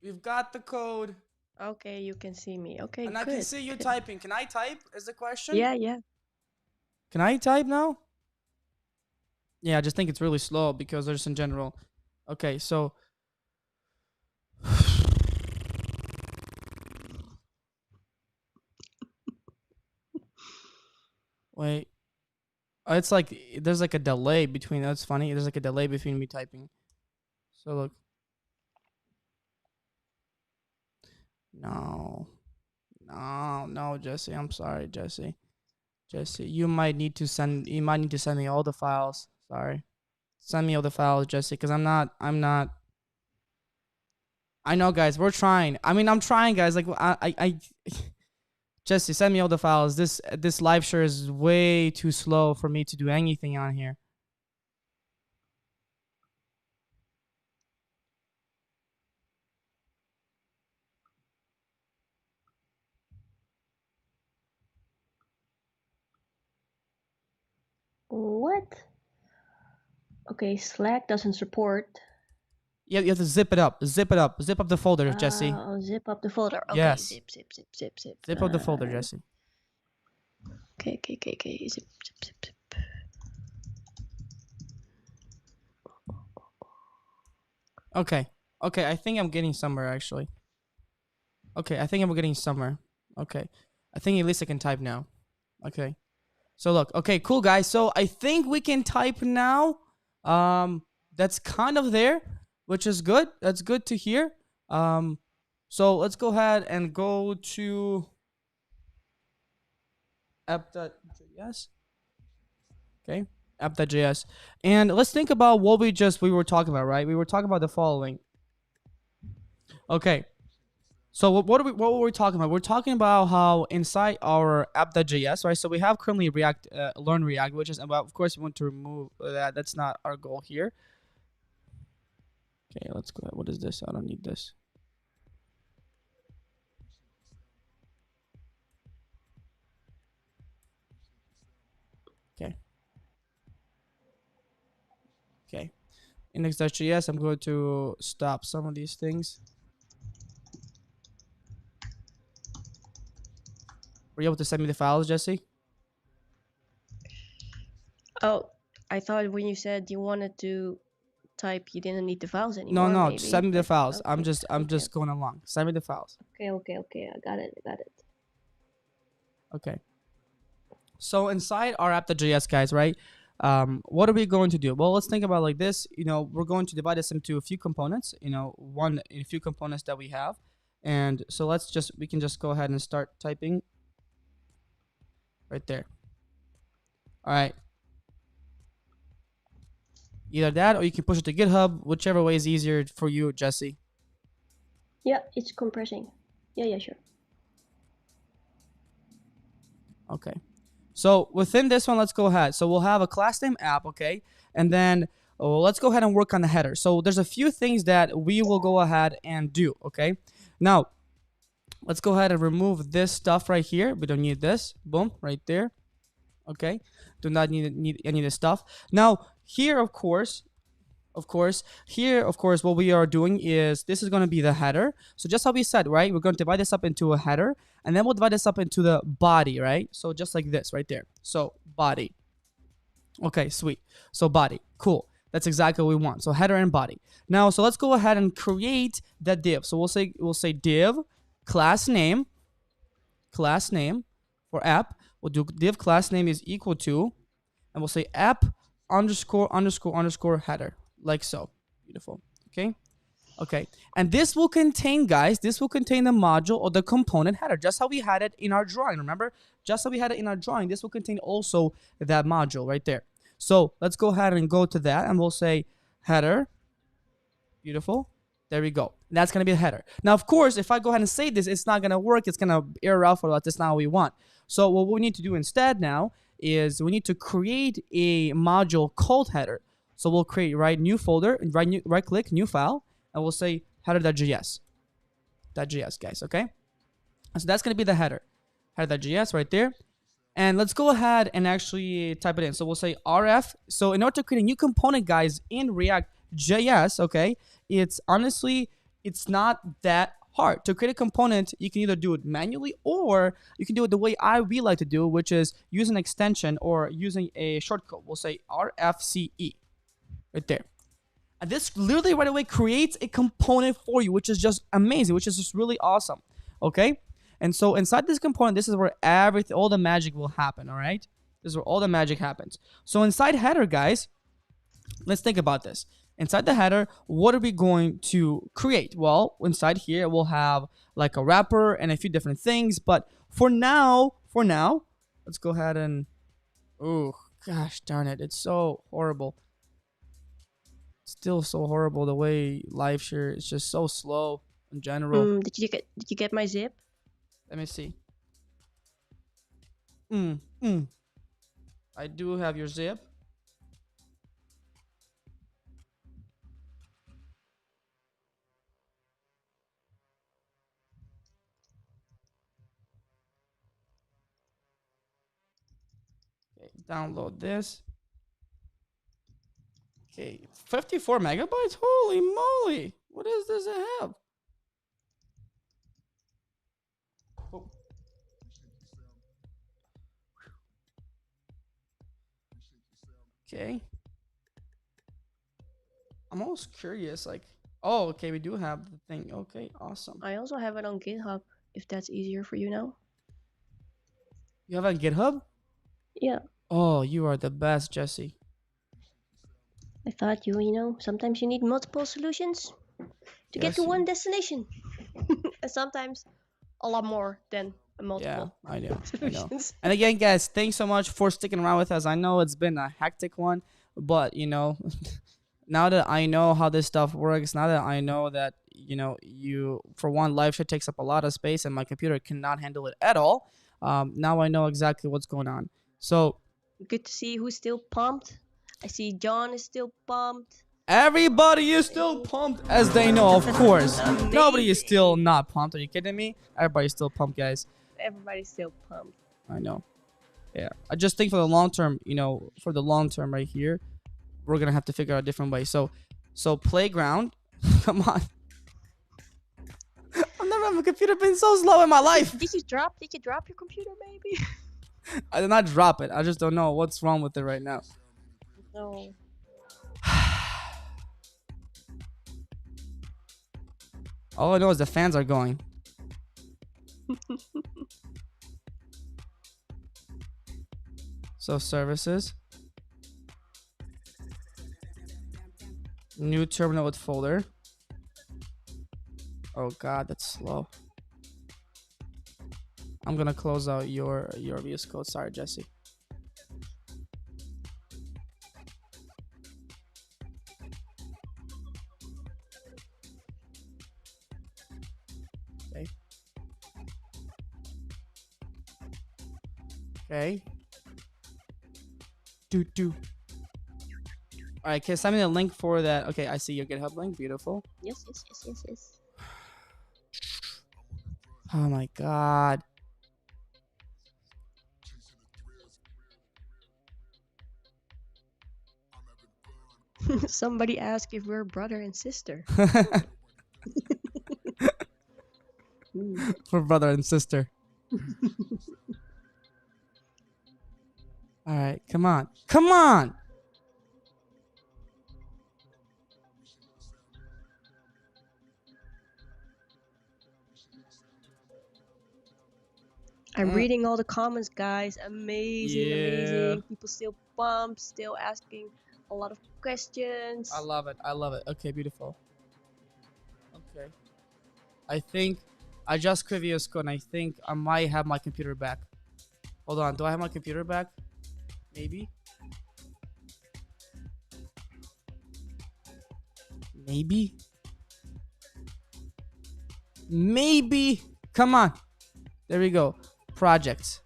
We've got the code. Okay, you can see me. Okay, and good. I can see you typing. Can I type is the question? Yeah. Can I type now? Yeah, I just think it's really slow because there's in general. Okay, so. Wait. Oh, it's like there's like a delay between. That's funny. There's like a delay between me typing. So look. No, Jessy. I'm sorry, Jessy. You might need to send me all the files. Sorry. Send me all the files, Jessy, because I'm not. I know, guys. We're trying. I mean, I'm trying, guys. Like, Jessy, send me all the files. This live share is way too slow for me to do anything on here. What? Okay, Slack doesn't support. Yeah, you have to zip it up. Zip it up. Zip up the folder, Jessy. Oh, zip up the folder. Okay, Yes. zip. Zip up the folder, Jessy. Okay. Zip. Okay, I think I'm getting somewhere, actually. Okay, I think I'm getting somewhere. Okay, I think at least I can type now. Okay, so look. Okay, cool, guys. So I think we can type now. That's kind of there, which is good. That's good to hear. So let's go ahead and go to app.js. Okay, app.js, and let's think about what we were talking about, right? We were talking about the following. Okay, so what were we talking about? We're talking about how inside our app.js, right? So we have currently React, learn React, which is, well, of course, we want to remove that. That's not our goal here. Okay, let's go ahead. What is this? I don't need this. Okay. Okay. Index.js, I'm going to stop some of these things. Were you able to send me the files, Jessy? Oh, I thought when you said you wanted to type, you didn't need the files anymore. No, maybe, send me the files. okay. I'm just going along. Send me the files. Okay. I got it. Okay. So inside our app.js, guys, right? What are we going to do? Well, let's think about like this. You know, we're going to divide this into a few components. You know, a few components that we have, and so we can just go ahead and start typing right there. All right. Either that, or you can push it to GitHub, whichever way is easier for you, Jessy. Yeah, it's compressing. Yeah, sure. Okay. So within this one, let's go ahead. So we'll have a class name app, okay? And then let's go ahead and work on the header. So there's a few things that we will go ahead and do, okay? Now, let's go ahead and remove this stuff right here. We don't need this. Boom, right there. Okay? Do not need any of this stuff. Now, here, of course, what we are doing is this is going to be the header. So just how we said, right? We're going to divide this up into a header, and then we'll divide this up into the body, right? So just like this right there. So body. Okay, sweet. So body. Cool. That's exactly what we want. So header and body. Now, so let's go ahead and create that div. So we'll say div class name for app. We'll do div class name is equal to, and we'll say app underscore header, like so. Beautiful. Okay, and this will contain, guys, the module or the component header, just how we had it in our drawing. Remember, just how we had it in our drawing, this will contain also that module right there. So let's go ahead and go to that, and we'll say header. Beautiful. There we go. That's going to be the header. Now, of course, if I go ahead and say this, it's not going to work. It's going to error out for us. That's not what we want. So what we need to do instead now is we need to create a module called header. So we'll create new folder, right click, new file, and we'll say header.js. .js, guys, okay? So that's going to be the header.js right there. And let's go ahead and actually type it in. So we'll say rf. So in order to create a new component, guys, in ReactJS, okay, it's not that hard. To create a component, you can either do it manually or you can do it the way we like to do, which is use an extension or using a shortcode. We'll say RFCE right there. And this literally right away creates a component for you, which is just amazing, which is just really awesome. Okay? And so inside this component, this is where all the magic will happen, all right? This is where all the magic happens. So inside header, guys, let's think about this. Inside the header, what are we going to create? Well, inside here, we'll have like a wrapper and a few different things. But for now, let's go ahead and, oh, gosh darn it. It's so horrible. Still so horrible. The way live share is just so slow in general. Did you get my zip? Let me see. Mm, mm. I do have your zip. Okay, download this. Okay, 54 megabytes? Holy moly! What is this I have? Oh. Okay. I'm almost curious, like, oh, okay, we do have the thing. Okay, awesome. I also have it on GitHub, if that's easier for you now. You have it on GitHub? Yeah. Oh, you are the best, Jessy. I thought sometimes you need multiple solutions to get to Jessy. one destination. And sometimes a lot more than multiple Yeah, I know. solutions. And again, guys, thanks so much for sticking around with us. I know it's been a hectic one, but now that I know how this stuff works, now that I know that you for one, live shit takes up a lot of space, and my computer cannot handle it at all. Now I know exactly what's going on. So Good to see who's still pumped. I see John is still pumped. everybody is still pumped, as they know, of course. Nobody is still not pumped. Are you kidding me? Everybody's still pumped, guys. Everybody's still pumped. I know. Yeah. I just think for the long term, right here, we're gonna have to figure out a different way. So playground, come on. I've never had my computer been so slow in my life. Did you drop your computer, maybe? I did not drop it. I just don't know what's wrong with it right now. No. All I know is the fans are going. So services. New terminal with folder. Oh god, that's slow. I'm gonna close out your VS Code. Sorry, Jessy. Okay. Okay. Do. All right, okay, send me the link for that. Okay, I see your GitHub link. Beautiful. Yes. Oh my god. Somebody asked if we're brother and sister. For brother and sister. All right, come on. Come on. I'm reading all the comments, guys. Amazing. People still pumped, still asking a lot of questions. I love it. Okay, beautiful. Okay. I think I just quit VS Code, and I think I might have my computer back. Hold on. Do I have my computer back? Maybe. Maybe. Come on. There we go. Projects.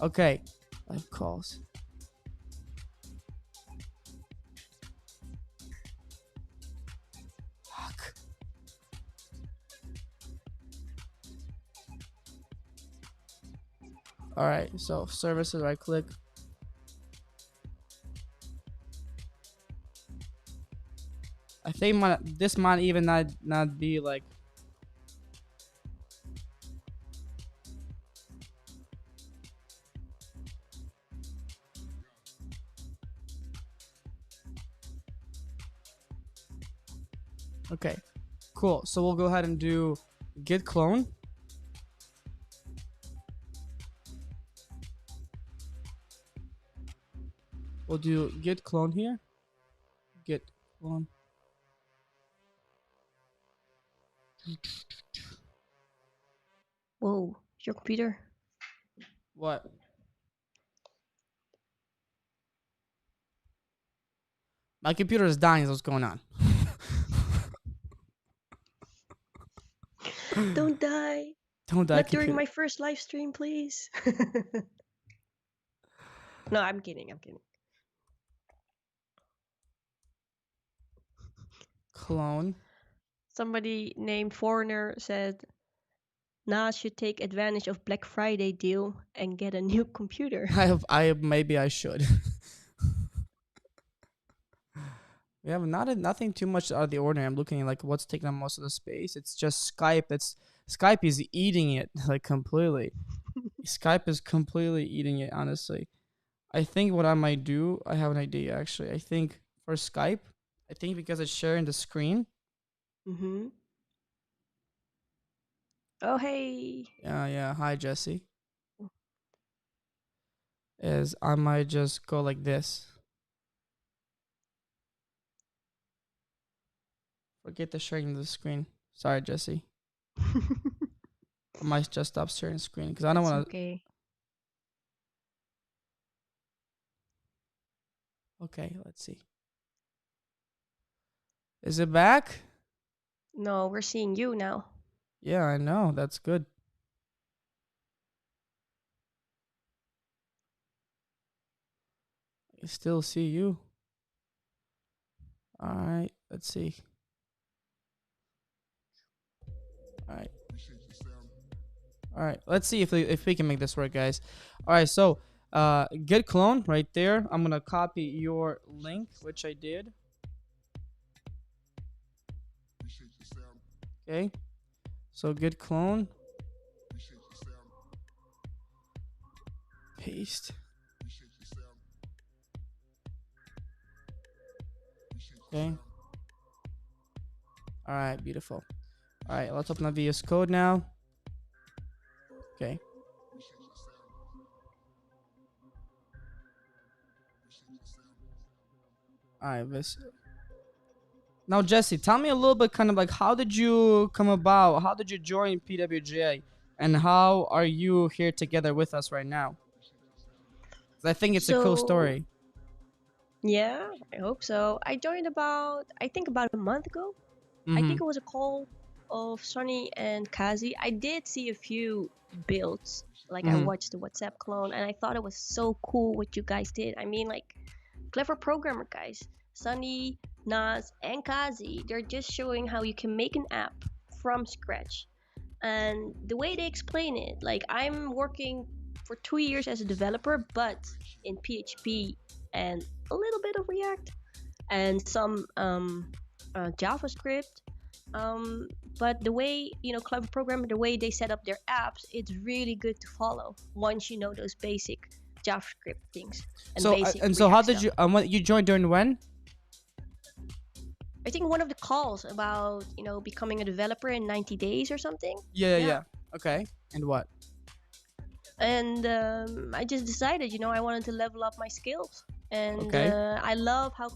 Okay. Live calls. Fuck. All right. So services. Right click. I think this might even not be like. Okay, cool. So we'll go ahead and do git clone. We'll do git clone here. Git clone. Whoa, your computer. What? My computer is dying. Is what's going on. Don't die. Don't die. Not during my first live stream, please. No, I'm kidding. I'm kidding. Clone. Somebody named Foreigner said, Nas should take advantage of Black Friday deal and get a new computer. Maybe I should. We have nothing too much out of the ordinary. I'm looking at like what's taking up most of the space. It's just Skype. Skype is eating it like completely. Skype is completely eating it, honestly. I think what I might do, I have an idea actually. I think for Skype, I think because it's sharing the screen. Mm-hmm. Oh, hey. Yeah. Hi, Jessy. Is I might just go like this. Forget the sharing the screen. Sorry, Jessy. I might just stop sharing the screen because I don't want to. Okay. Okay, let's see. Is it back? No, we're seeing you now. Yeah, I know. That's good. I still see you. All right, let's see. All right, let's see if we can make this work, guys. All right, so Git clone right there. I'm gonna copy your link, which I did. Okay, so Git clone. Paste. Okay. All right, beautiful. All right, let's open up VS Code now. Okay. All right, this. Now, Jessy, tell me a little bit, kind of like, how did you come about? How did you join PWGA, and how are you here together with us right now? 'Cause I think it's a cool story. Yeah, I hope so. I joined about a month ago. I think it was a call of Sonny and Kazi. I did see a few builds. Like I watched the WhatsApp clone and I thought it was so cool what you guys did. I mean, like, clever programmer guys. Sonny, Naz, and Kazi, they're just showing how you can make an app from scratch. And the way they explain it, like, I'm working for 2 years as a developer, but in PHP and a little bit of React and some JavaScript. But the way, clever programmer, the way they set up their apps, it's really good to follow once you know those basic JavaScript things. And so how did you you joined during when? I think one of the calls about becoming a developer in 90 days or something. Yeah. Okay. And what? And I just decided, I wanted to level up my skills. And I love how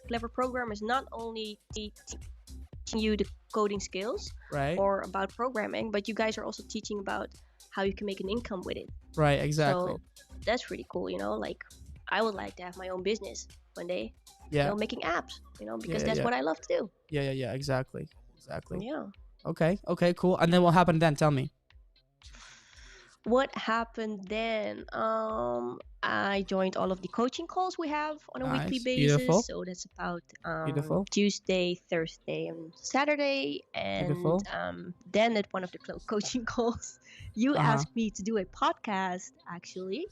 clever programmers not only teaching you the coding skills or about programming, but you guys are also teaching about how you can make an income with it. Right, exactly. So that's really cool, like I would like to have my own business one day. Yeah. Making apps, because that's what I love to do. Yeah, exactly. Yeah. Okay, cool. And then what happened then? Tell me. What happened then? I joined all of the coaching calls we have on a weekly basis. Beautiful. So that's about Tuesday, Thursday, and Saturday. And then at one of the coaching calls, you asked me to do a podcast, actually.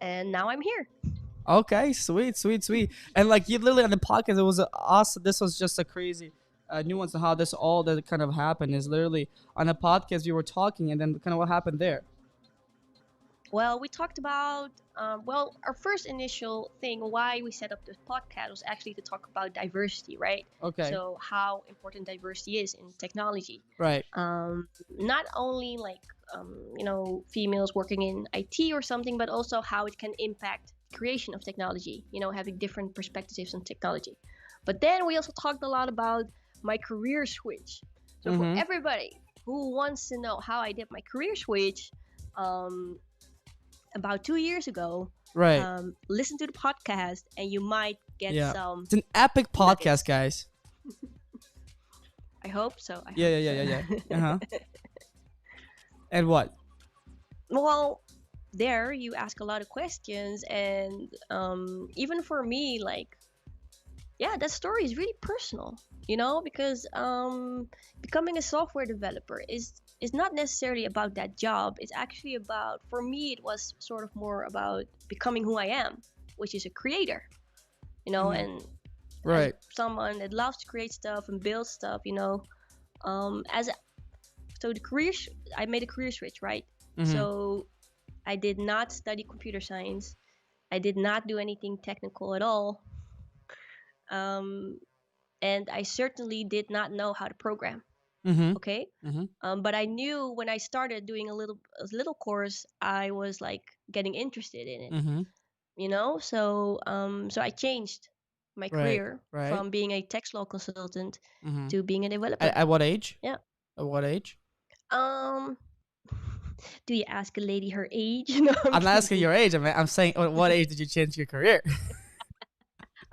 And now I'm here. Okay, sweet. And like you literally on the podcast, it was awesome. This was just a crazy nuance of how this all that kind of happened. Is literally on a podcast you were talking, and then kind of what happened there. Well, we talked about, our first initial thing, why we set up this podcast was actually to talk about diversity, right? Okay. So how important diversity is in technology. Right. Not only like, females working in IT or something, but also how it can impact creation of technology, having different perspectives on technology. But then we also talked a lot about my career switch. So for everybody who wants to know how I did my career switch, about 2 years ago, listen to the podcast and you might get some. It's an epic podcast, guys. I hope so. Yeah. And what? Well, there you ask a lot of questions, and even for me, like, yeah, that story is really personal, because becoming a software developer is not necessarily about that job. It's actually about, for me, it was sort of more about becoming who I am, which is a creator, and as Right. someone that loves to create stuff and build stuff, so I made a career switch, right? So I did not study computer science. I did not do anything technical at all. And I certainly did not know how to program. Okay. But I knew when I started doing a little course, I was like getting interested in it. So I changed my Right. career Right. from being a tax law consultant to being a developer. At what age? Yeah. At what age? Do you ask a lady her age? No, I'm not asking kidding. your age. I'm saying, at what age did you change your career?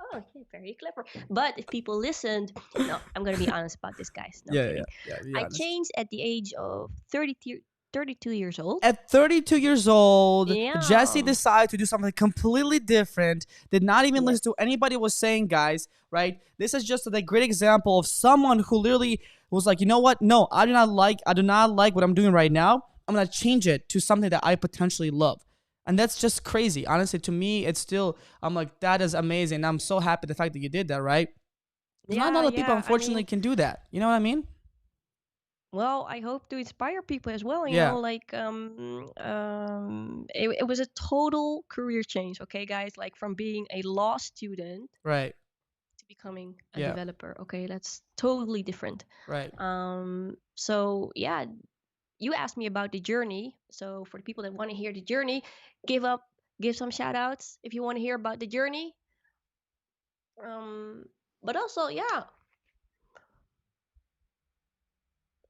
Oh, okay, very clever. But if people listened, no, I'm gonna be honest about this, guys. No, kidding. Be I honest. changed at the age of 32 years old. At 32 years old, Yeah. Jessy decided to do something completely different. Did not even listen to anybody was saying, guys. Right? This is just a great example of someone who literally was like, you know what? No, I do not like what I'm doing right now. I'm gonna change it to something that I potentially love. And that's just crazy. Honestly, to me, it's still, I'm like, that is amazing. I'm so happy the fact that you did that, right? Not a lot of people, unfortunately, can do that. You know what I mean? Well, I hope to inspire people as well. Yeah. Like it was a total career change. Okay, guys, like from being a law student Right. to becoming a developer. Okay, that's totally different. Right. So yeah, you asked me about the journey. So for the people that want to hear the journey, give some shout outs if you want to hear about the journey. But also, yeah,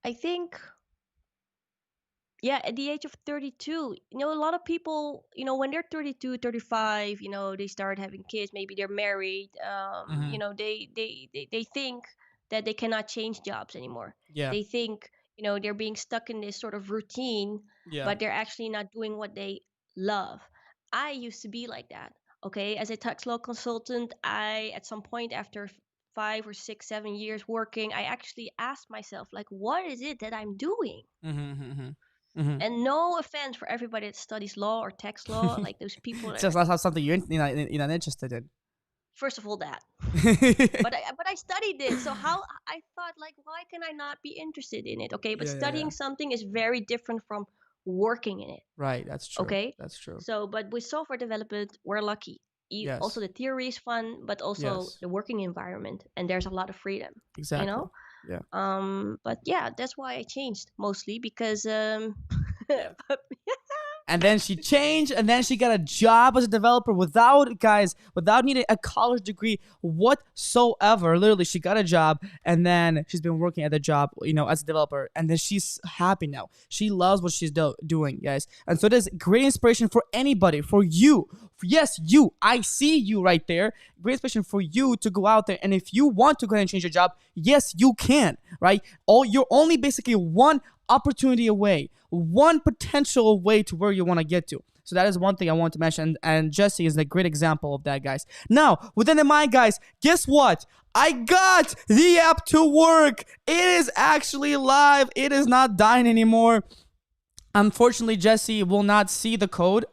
I think, yeah, at the age of 32, a lot of people, when they're 32, 35, they start having kids, maybe they're married, they think that they cannot change jobs anymore. Yeah. They think, they're being stuck in this sort of routine, but they're actually not doing what they love. I used to be like that. Okay, as a tax law consultant, at some point after 5 or 6, 7 years working, I actually asked myself, like, what is it that I'm doing? And no offense for everybody that studies law or tax law, like those people. It's just not something you're not interested in. First of all, that. but I studied it, so how I thought, like, why can I not be interested in it? Okay, but studying something is very different from working in it. Right, that's true. Okay, that's true. So, but with software development, we're lucky. Yes. Also, the theory is fun, but also the working environment, and there's a lot of freedom. Exactly. Yeah. But yeah, that's why I changed, mostly because And then she changed, and then she got a job as a developer without needing a college degree whatsoever. Literally, she got a job, and then she's been working at the job, as a developer, and then she's happy now. She loves what she's doing, guys. And so there's great inspiration for anybody, for you. Yes, you. I see you right there. Great inspiration for you to go out there, and if you want to go ahead and change your job, yes, you can, right? You're only basically one opportunity away, one potential way to where you want to get to. So that is one thing I want to mention, and Jessy is a great example of that, guys. Now, within the mind, guys, guess what? I got the app to work. It is actually live. It is not dying anymore. Unfortunately, Jessy will not see the code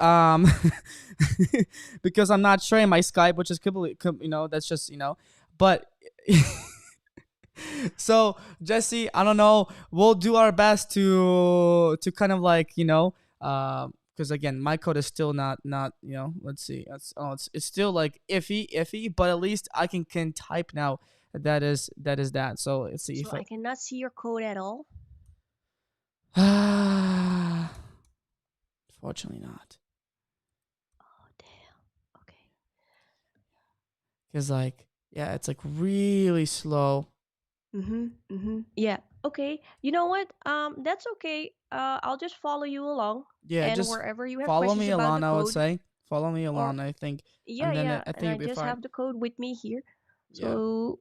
because I'm not sharing my Skype, which is completely, that's just, but so Jessy, I don't know. We'll do our best to kind of like, because again, my code is still not let's see. It's still like iffy, but at least I can type now. That is that. So let's see if I cannot see your code at all. Fortunately not. Oh damn. Okay. Because it's like really slow. Yeah. Okay. You know what? That's okay. I'll just follow you along. Yeah. And just wherever you have follow me about along. the code, I would say follow me along. I think. Yeah. And then yeah. I think and I just have the code with me here. So.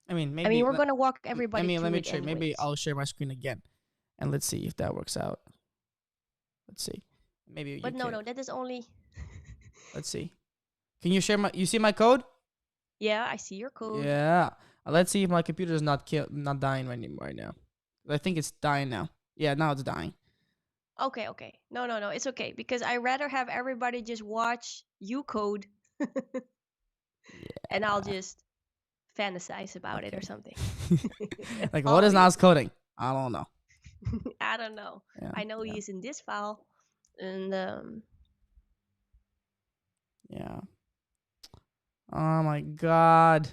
I mean, maybe we're gonna walk everybody. Let me try. Maybe I'll share my screen again, and let's see if that works out. Let's see. Maybe But you no, can. no, that is only. Let's see. Can you share my? You see my code? Yeah, I see your code. Yeah. Let's see if my computer is not dying right now. I think it's dying now. Yeah, now it's dying. Okay, okay. No, no, no, it's okay because I rather have everybody just watch you code, and I'll just fantasize about it or Okay. something. Like, what is Naz Obviously. coding? I don't know. I don't know. Yeah. I know Yeah. he's in this file, and Yeah. Oh my god.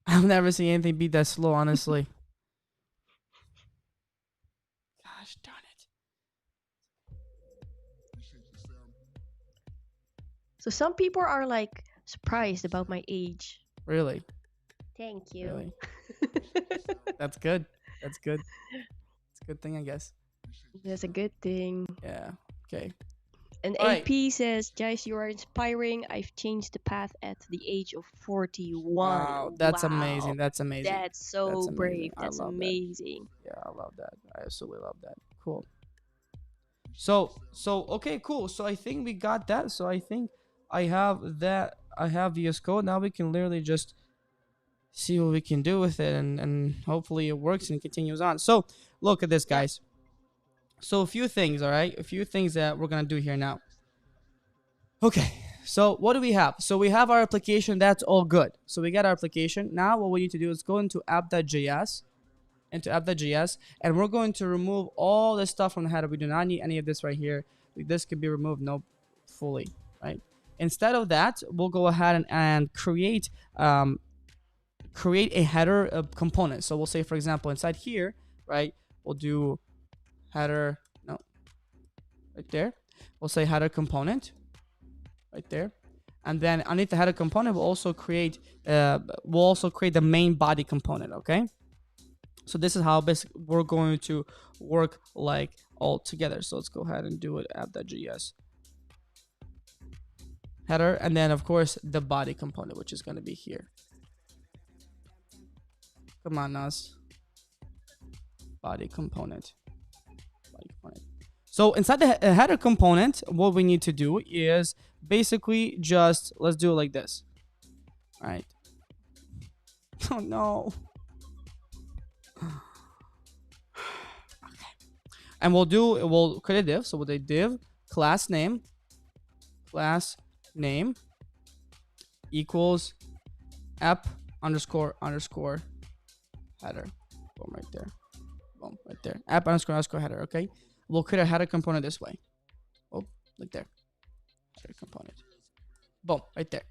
I've never seen anything beat that slow, honestly. Gosh darn it. so some people are like surprised about my age. Really? Thank you. Really? That's good. That's good. It's a good thing, I guess. That's a good thing. Yeah. Okay. And All AP right. says, Guys, you are inspiring. I've changed the path at the age of 41. Wow. That's Wow. amazing. That's amazing. That's so That's amazing. brave. I That's love that. amazing. Yeah, I love that. I absolutely love that. Cool. So okay, cool. So I think we got that. So I think I have that. I have VS Code. Now we can literally just see what we can do with it, and hopefully it works and continues on. So look at this, Yep. guys. So a few things, all right? A few things that we're gonna do here now. Okay. So what do we have? So we have our application. That's all good. So we got our application. Now what we need to do is go into app.js, and we're going to remove all this stuff from the header. We do not need any of this right here. This could be removed, no, fully, right? Instead of that, we'll go ahead and create a header component. So we'll say, for example, inside here, right, we'll do header, no, right there. We'll say header component, right there. And then underneath the header component, we'll also create the main body component, okay? So this is how we're going to work like all together. So let's go ahead and do it app.js header, and then of course the body component, which is going to be here. Come on, Naz. Body component. So inside the header component, what we need to do is basically just, let's do it like this. All right. Oh no. And we'll create a div. So we'll do div class name equals app underscore header. Boom, right there. Boom, right there. App underscore header. Okay. We'll create a header component this way. Oh, like there. Header component. Boom, right there.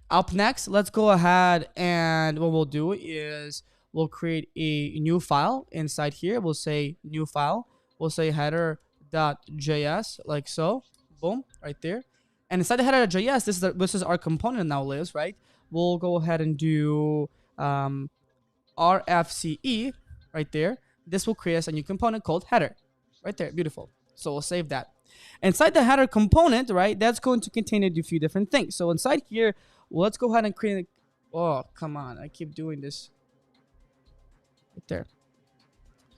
Up next, let's go ahead and what we'll do is we'll create a new file inside here. We'll say new file. We'll say header.js like so. Boom, right there. And inside the header.js, this is our component now lives, right? We'll go ahead and do RFCE right there. This will create us a new component called header. Right there, beautiful. So we'll save that. Inside the header component, right, that's going to contain a few different things. So inside here, let's go ahead and create oh, come on. I keep doing this. Right there.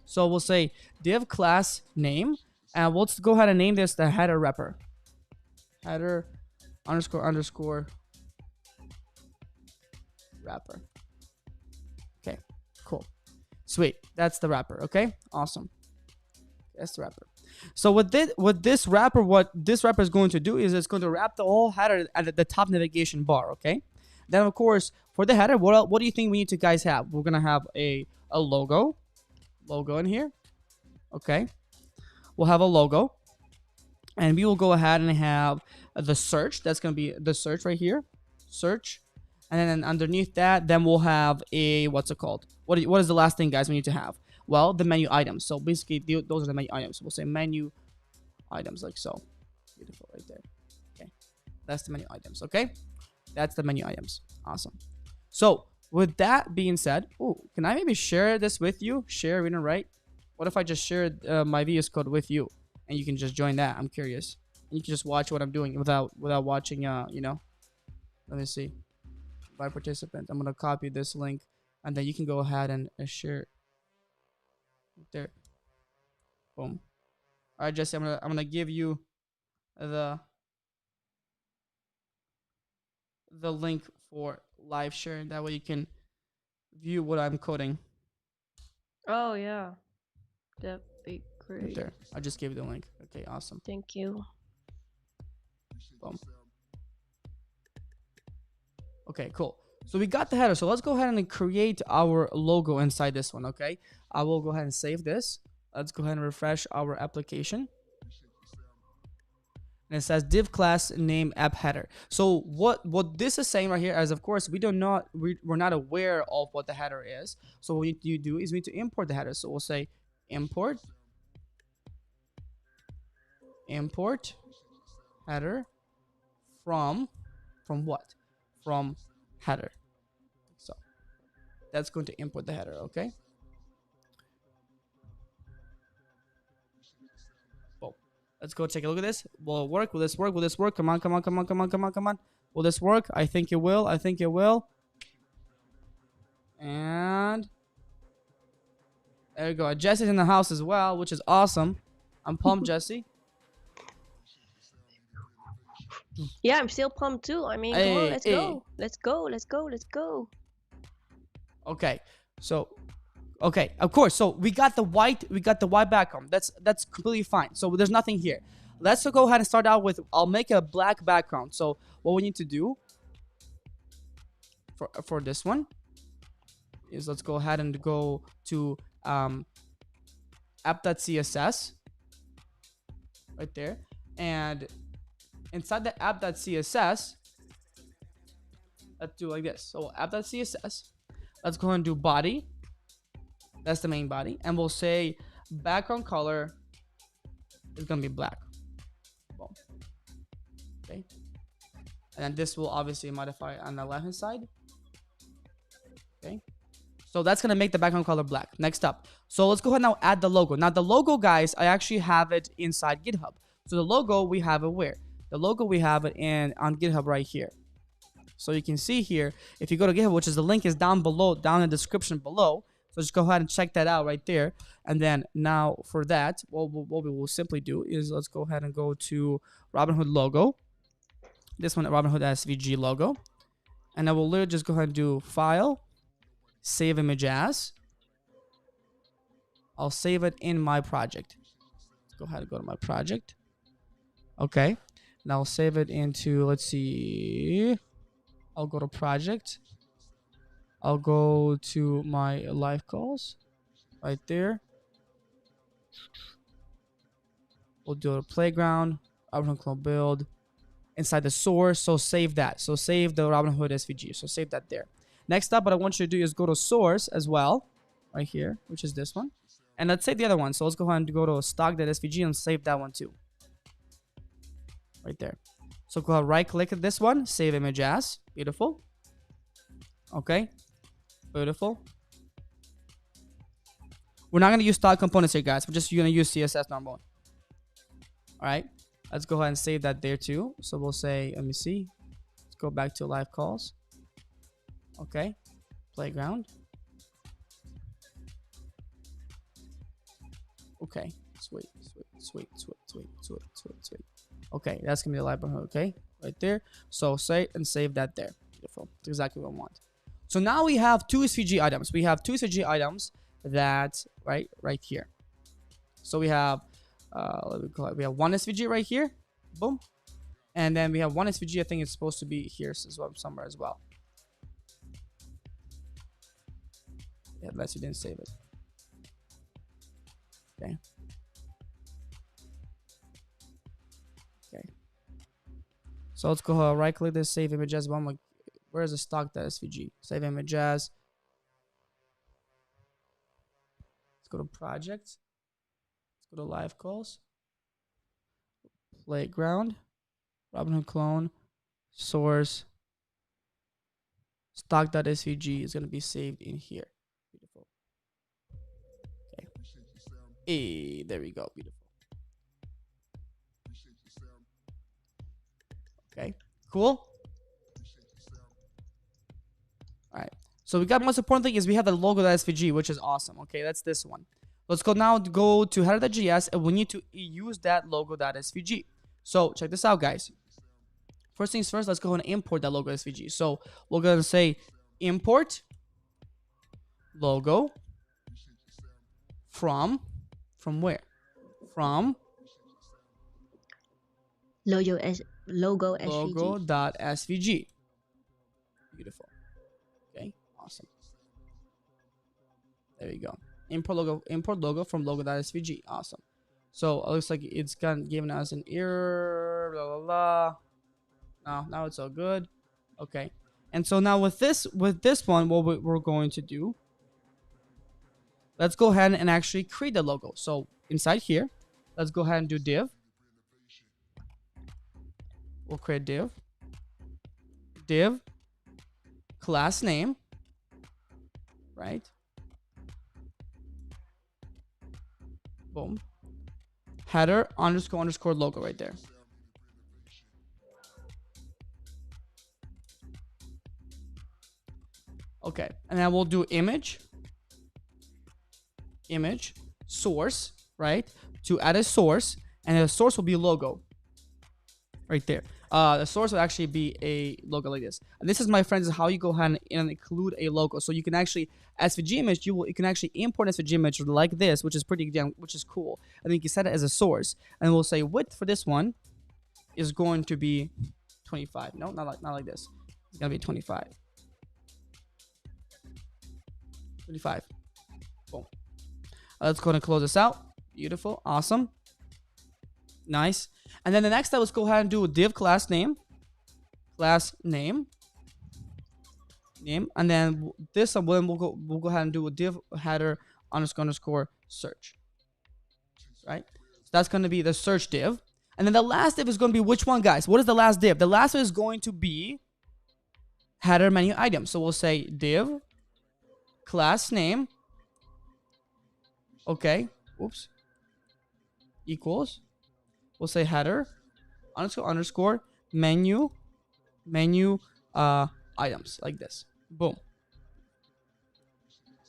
So we'll say div class name, and we'll go ahead and name this the header wrapper. Header underscore wrapper. Okay, cool. Sweet. That's the wrapper. Okay, awesome. That's the wrapper. So what this wrapper is going to do is it's going to wrap the whole header at the top navigation bar. Okay. Then of course for the header, what do you think we need to guys have? We're gonna have a logo in here. Okay. We'll have a logo, and we will go ahead and have the search. That's gonna be the search right here. Search. And then underneath that, then we'll have a, what's it called? What is the last thing, guys, we need to have? Well, the menu items. So basically, those are the menu items. We'll say menu items like so. Beautiful, right there. Okay, that's the menu items. Okay, that's the menu items. Awesome. So with that being said, oh, can I maybe share this with you? Share, read and write. What if I just shared my VS Code with you, and you can just join that? I'm curious. And you can just watch what I'm doing without watching. You know. Let me see. By participant, I'm gonna copy this link, and then you can go ahead and share. There. Boom. All right, Jesse, I'm gonna give you the link for live share. That way you can view what I'm coding. Oh yeah, that'd be Right great. there. I just gave you the link. Okay, awesome. Thank you. Boom. Okay, cool. So we got the header. So let's go ahead and create our logo inside this one, okay? I will go ahead and save this. Let's go ahead and refresh our application. And it says div class name app header. So what this is saying right here is, of course, we're not aware of what the header is. So what we need to do is we need to import the header. So we'll say import header from what? From header. So that's going to import the header, okay? Well, let's go take a look at this. Will it work? Will this work? Will this work? Come on, come on, come on, come on, come on, come on. Will this work? I think it will. I think it will. And there you go. Jesse's in the house as well, which is awesome. I'm pumped, Jesse. Yeah, I'm still pumped too. I mean, come on, let's go. Let's go, let's go, let's go. Okay. So okay, of course. So we got the white background. That's completely fine. So there's nothing here. Let's go ahead and start out with, I'll make a black background. So what we need to do for this one is, let's go ahead and go to app.css right there, and inside the app.css, let's do like this. So app.css, let's go ahead and do body. That's the main body, and we'll say background color is gonna be black. Boom. Okay, and then this will obviously modify on the left hand side. Okay, so that's gonna make the background color black. Next up, so let's go ahead now add the logo. Now the logo, guys, I actually have it inside GitHub. So the logo, we have it where? The logo, we have it on GitHub right here. So you can see here, if you go to GitHub, which is the link is down below, down in the description below. So just go ahead and check that out right there. And then now for that, what we will simply do is, let's go ahead and go to Robinhood logo. This one, Robinhood SVG logo. And I will literally just go ahead and do file, save image as. I'll save it in my project. Let's go ahead and go to my project. Okay. Now I'll save it into, let's see. I'll go to project. I'll go to my live calls right there. We'll do a playground, Robinhood Clone build inside the source. So save that. So save the Robinhood SVG. So save that there. Next up, what I want you to do is go to source as well, right here, which is this one. And let's save the other one. So let's go ahead and go to stock.svg and save that one too. Right there. So go ahead, right click at this one, save image as. Beautiful. Okay. Beautiful. We're not going to use stock components here, guys. We're just going to use CSS normal. All right. Let's go ahead and save that there too. So we'll say, let me see. Let's go back to live calls. Okay. Playground. Okay. Sweet. Okay. That's going to be the library. Okay. Right there. So say and save that there. Beautiful. That's exactly what I want. So now we have two SVG items. We have two SVG items that right here. So we have we have one SVG right here, boom, and then we have one SVG. I think it's supposed to be here as well, somewhere as well. Yeah, unless you didn't save it. Okay. Okay. So let's go right click this, save image as well. Where's the stock.svg? Save image as. Let's go to project. Let's go to live calls. Playground. Robinhood Clone. Source. Stock.svg is going to be saved in here. Beautiful. Okay. Hey, there we go. Beautiful. Okay. Cool. All right. So we got most important thing is we have the logo.svg, which is awesome. Okay, that's this one. Let's go now go to header.js, and we need to use that logo.svg. So check this out, guys. First things first, let's go and import that logo.svg. So we're gonna say import logo from where? From logo.svg. Beautiful. Okay, awesome. There you go. Import logo from logo.svg. Awesome. So it looks like it's giving us an error. Blah blah blah. Now it's all good. Okay. And so now with this one, what we're going to do, let's go ahead and actually create the logo. So inside here, let's go ahead and do div. We'll create div class name, right? Boom. Header underscore logo right there. Okay, and then we'll do image source, right? To add a source, and the source will be logo right there. The source will actually be a logo like this. And this is, my friends, how you go ahead and include a logo. So you can actually SVG image, you can actually import an SVG image like this, which is cool. And then you can set it as a source, and we'll say width for this one is going to be 25. No, not like this. It's gonna be 25. 25. Boom. Let's go and close this out. Beautiful. Awesome. Nice. And then the next step, let's go ahead and do a div class name. And then this one, we'll go ahead and do a div header underscore search. Right? So that's going to be the search div. And then the last div is going to be which one, guys? What is the last div? The last one is going to be header menu item. So we'll say div class name. Okay. Oops. Equals. We'll say header underscore menu items like this. Boom.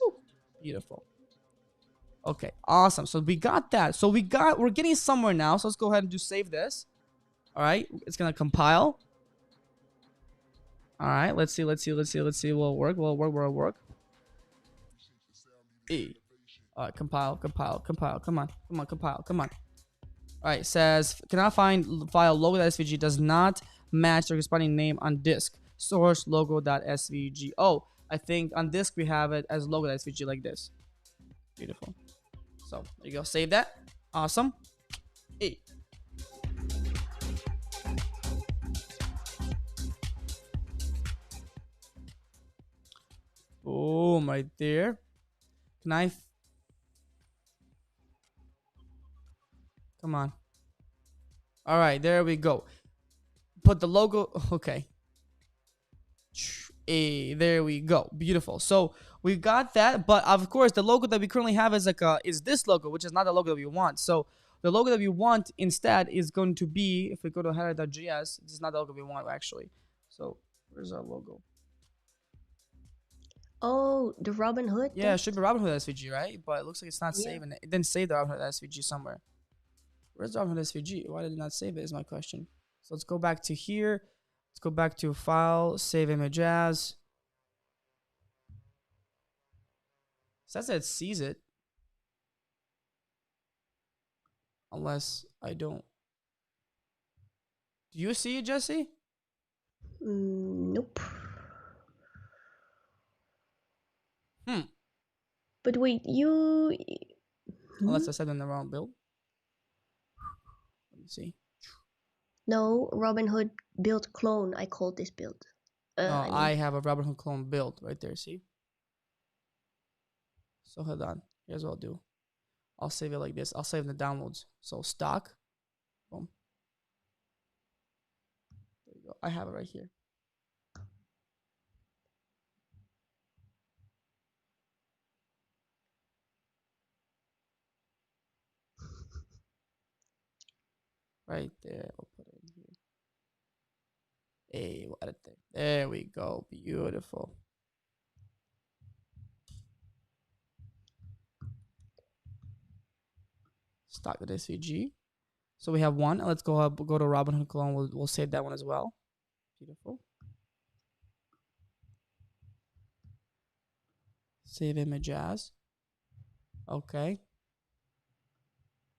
Woo. Beautiful. Okay, awesome. So we got that. So we're getting somewhere now. So let's go ahead and save this. All right, it's gonna compile. All right, let's see. Will it work? All right, compile. Come on, compile. All right, it says cannot find file logo.svg does not match the corresponding name on disk. Source logo.svg. Oh, I think on disk we have it as logo.svg like this. Beautiful. So there you go. Save that. Awesome. Boom, right there. Can I? Come on. All right, there we go. Put the logo. Okay. There we go. Beautiful. So we got that, but of course the logo that we currently have is is this logo, which is not the logo that we want. So the logo that we want instead is going to be, if we go to header.js, this is not the logo we want actually. So where's our logo? Oh, the Robinhood? Yeah, it should be Robinhood SVG, right? But it looks like it's not saving it. It didn't save the Robinhood SVG somewhere. Where's the Robinhood SVG? Why did it not save it is my question. So let's go back to here. Let's go back to file, save image as. It says that it sees it. Unless I don't. Do you see it, Jesse? Nope. Hmm. But wait, you... Unless I said in the wrong build. Let me see. No, Robinhood build clone. I called this build. No, I have a Robinhood clone build right there. See? So hold on. Here's what I'll do. I'll save it like this. I'll save the downloads. So stock. Boom. There you go. I have it right here. Right there. I'll put it in here. Hey, we'll edit there. There we go. Beautiful. stock.svg. So we have one. Let's go to Robinhood Clone. We'll save that one as well. Beautiful. Save image as. Okay.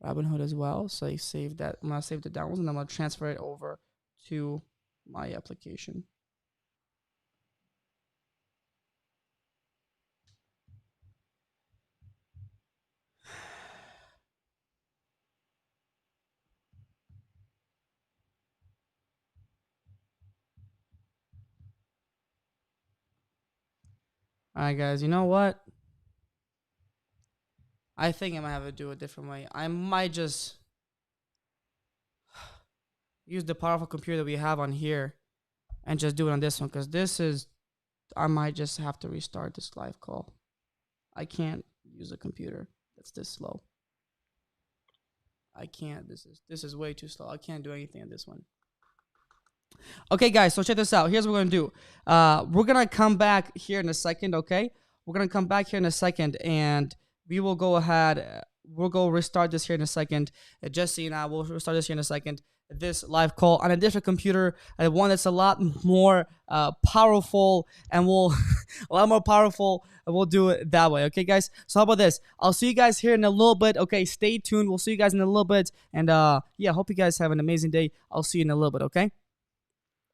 Robinhood as well. So I save that. I'm gonna save the downloads and I'm gonna transfer it over to my application. Alright guys, you know what? I think I might have to do it a different way. I might just use the powerful computer that we have on here and just do it on this one, because this is, I might just have to restart this live call. I can't use a computer that's this slow. I can't. This is way too slow. I can't do anything on this one. Okay, guys, so check this out. Here's what we're gonna do. We're gonna come back here in a second. Okay, we're gonna come back here in a second, and we will go ahead. We'll go restart this here in a second. Jesse and I will restart this here in a second. This live call on a different computer, one that's a lot more powerful, and we'll a lot more powerful. And we'll do it that way. Okay, guys. So how about this? I'll see you guys here in a little bit. Okay, stay tuned. We'll see you guys in a little bit, and yeah, hope you guys have an amazing day. I'll see you in a little bit. Okay.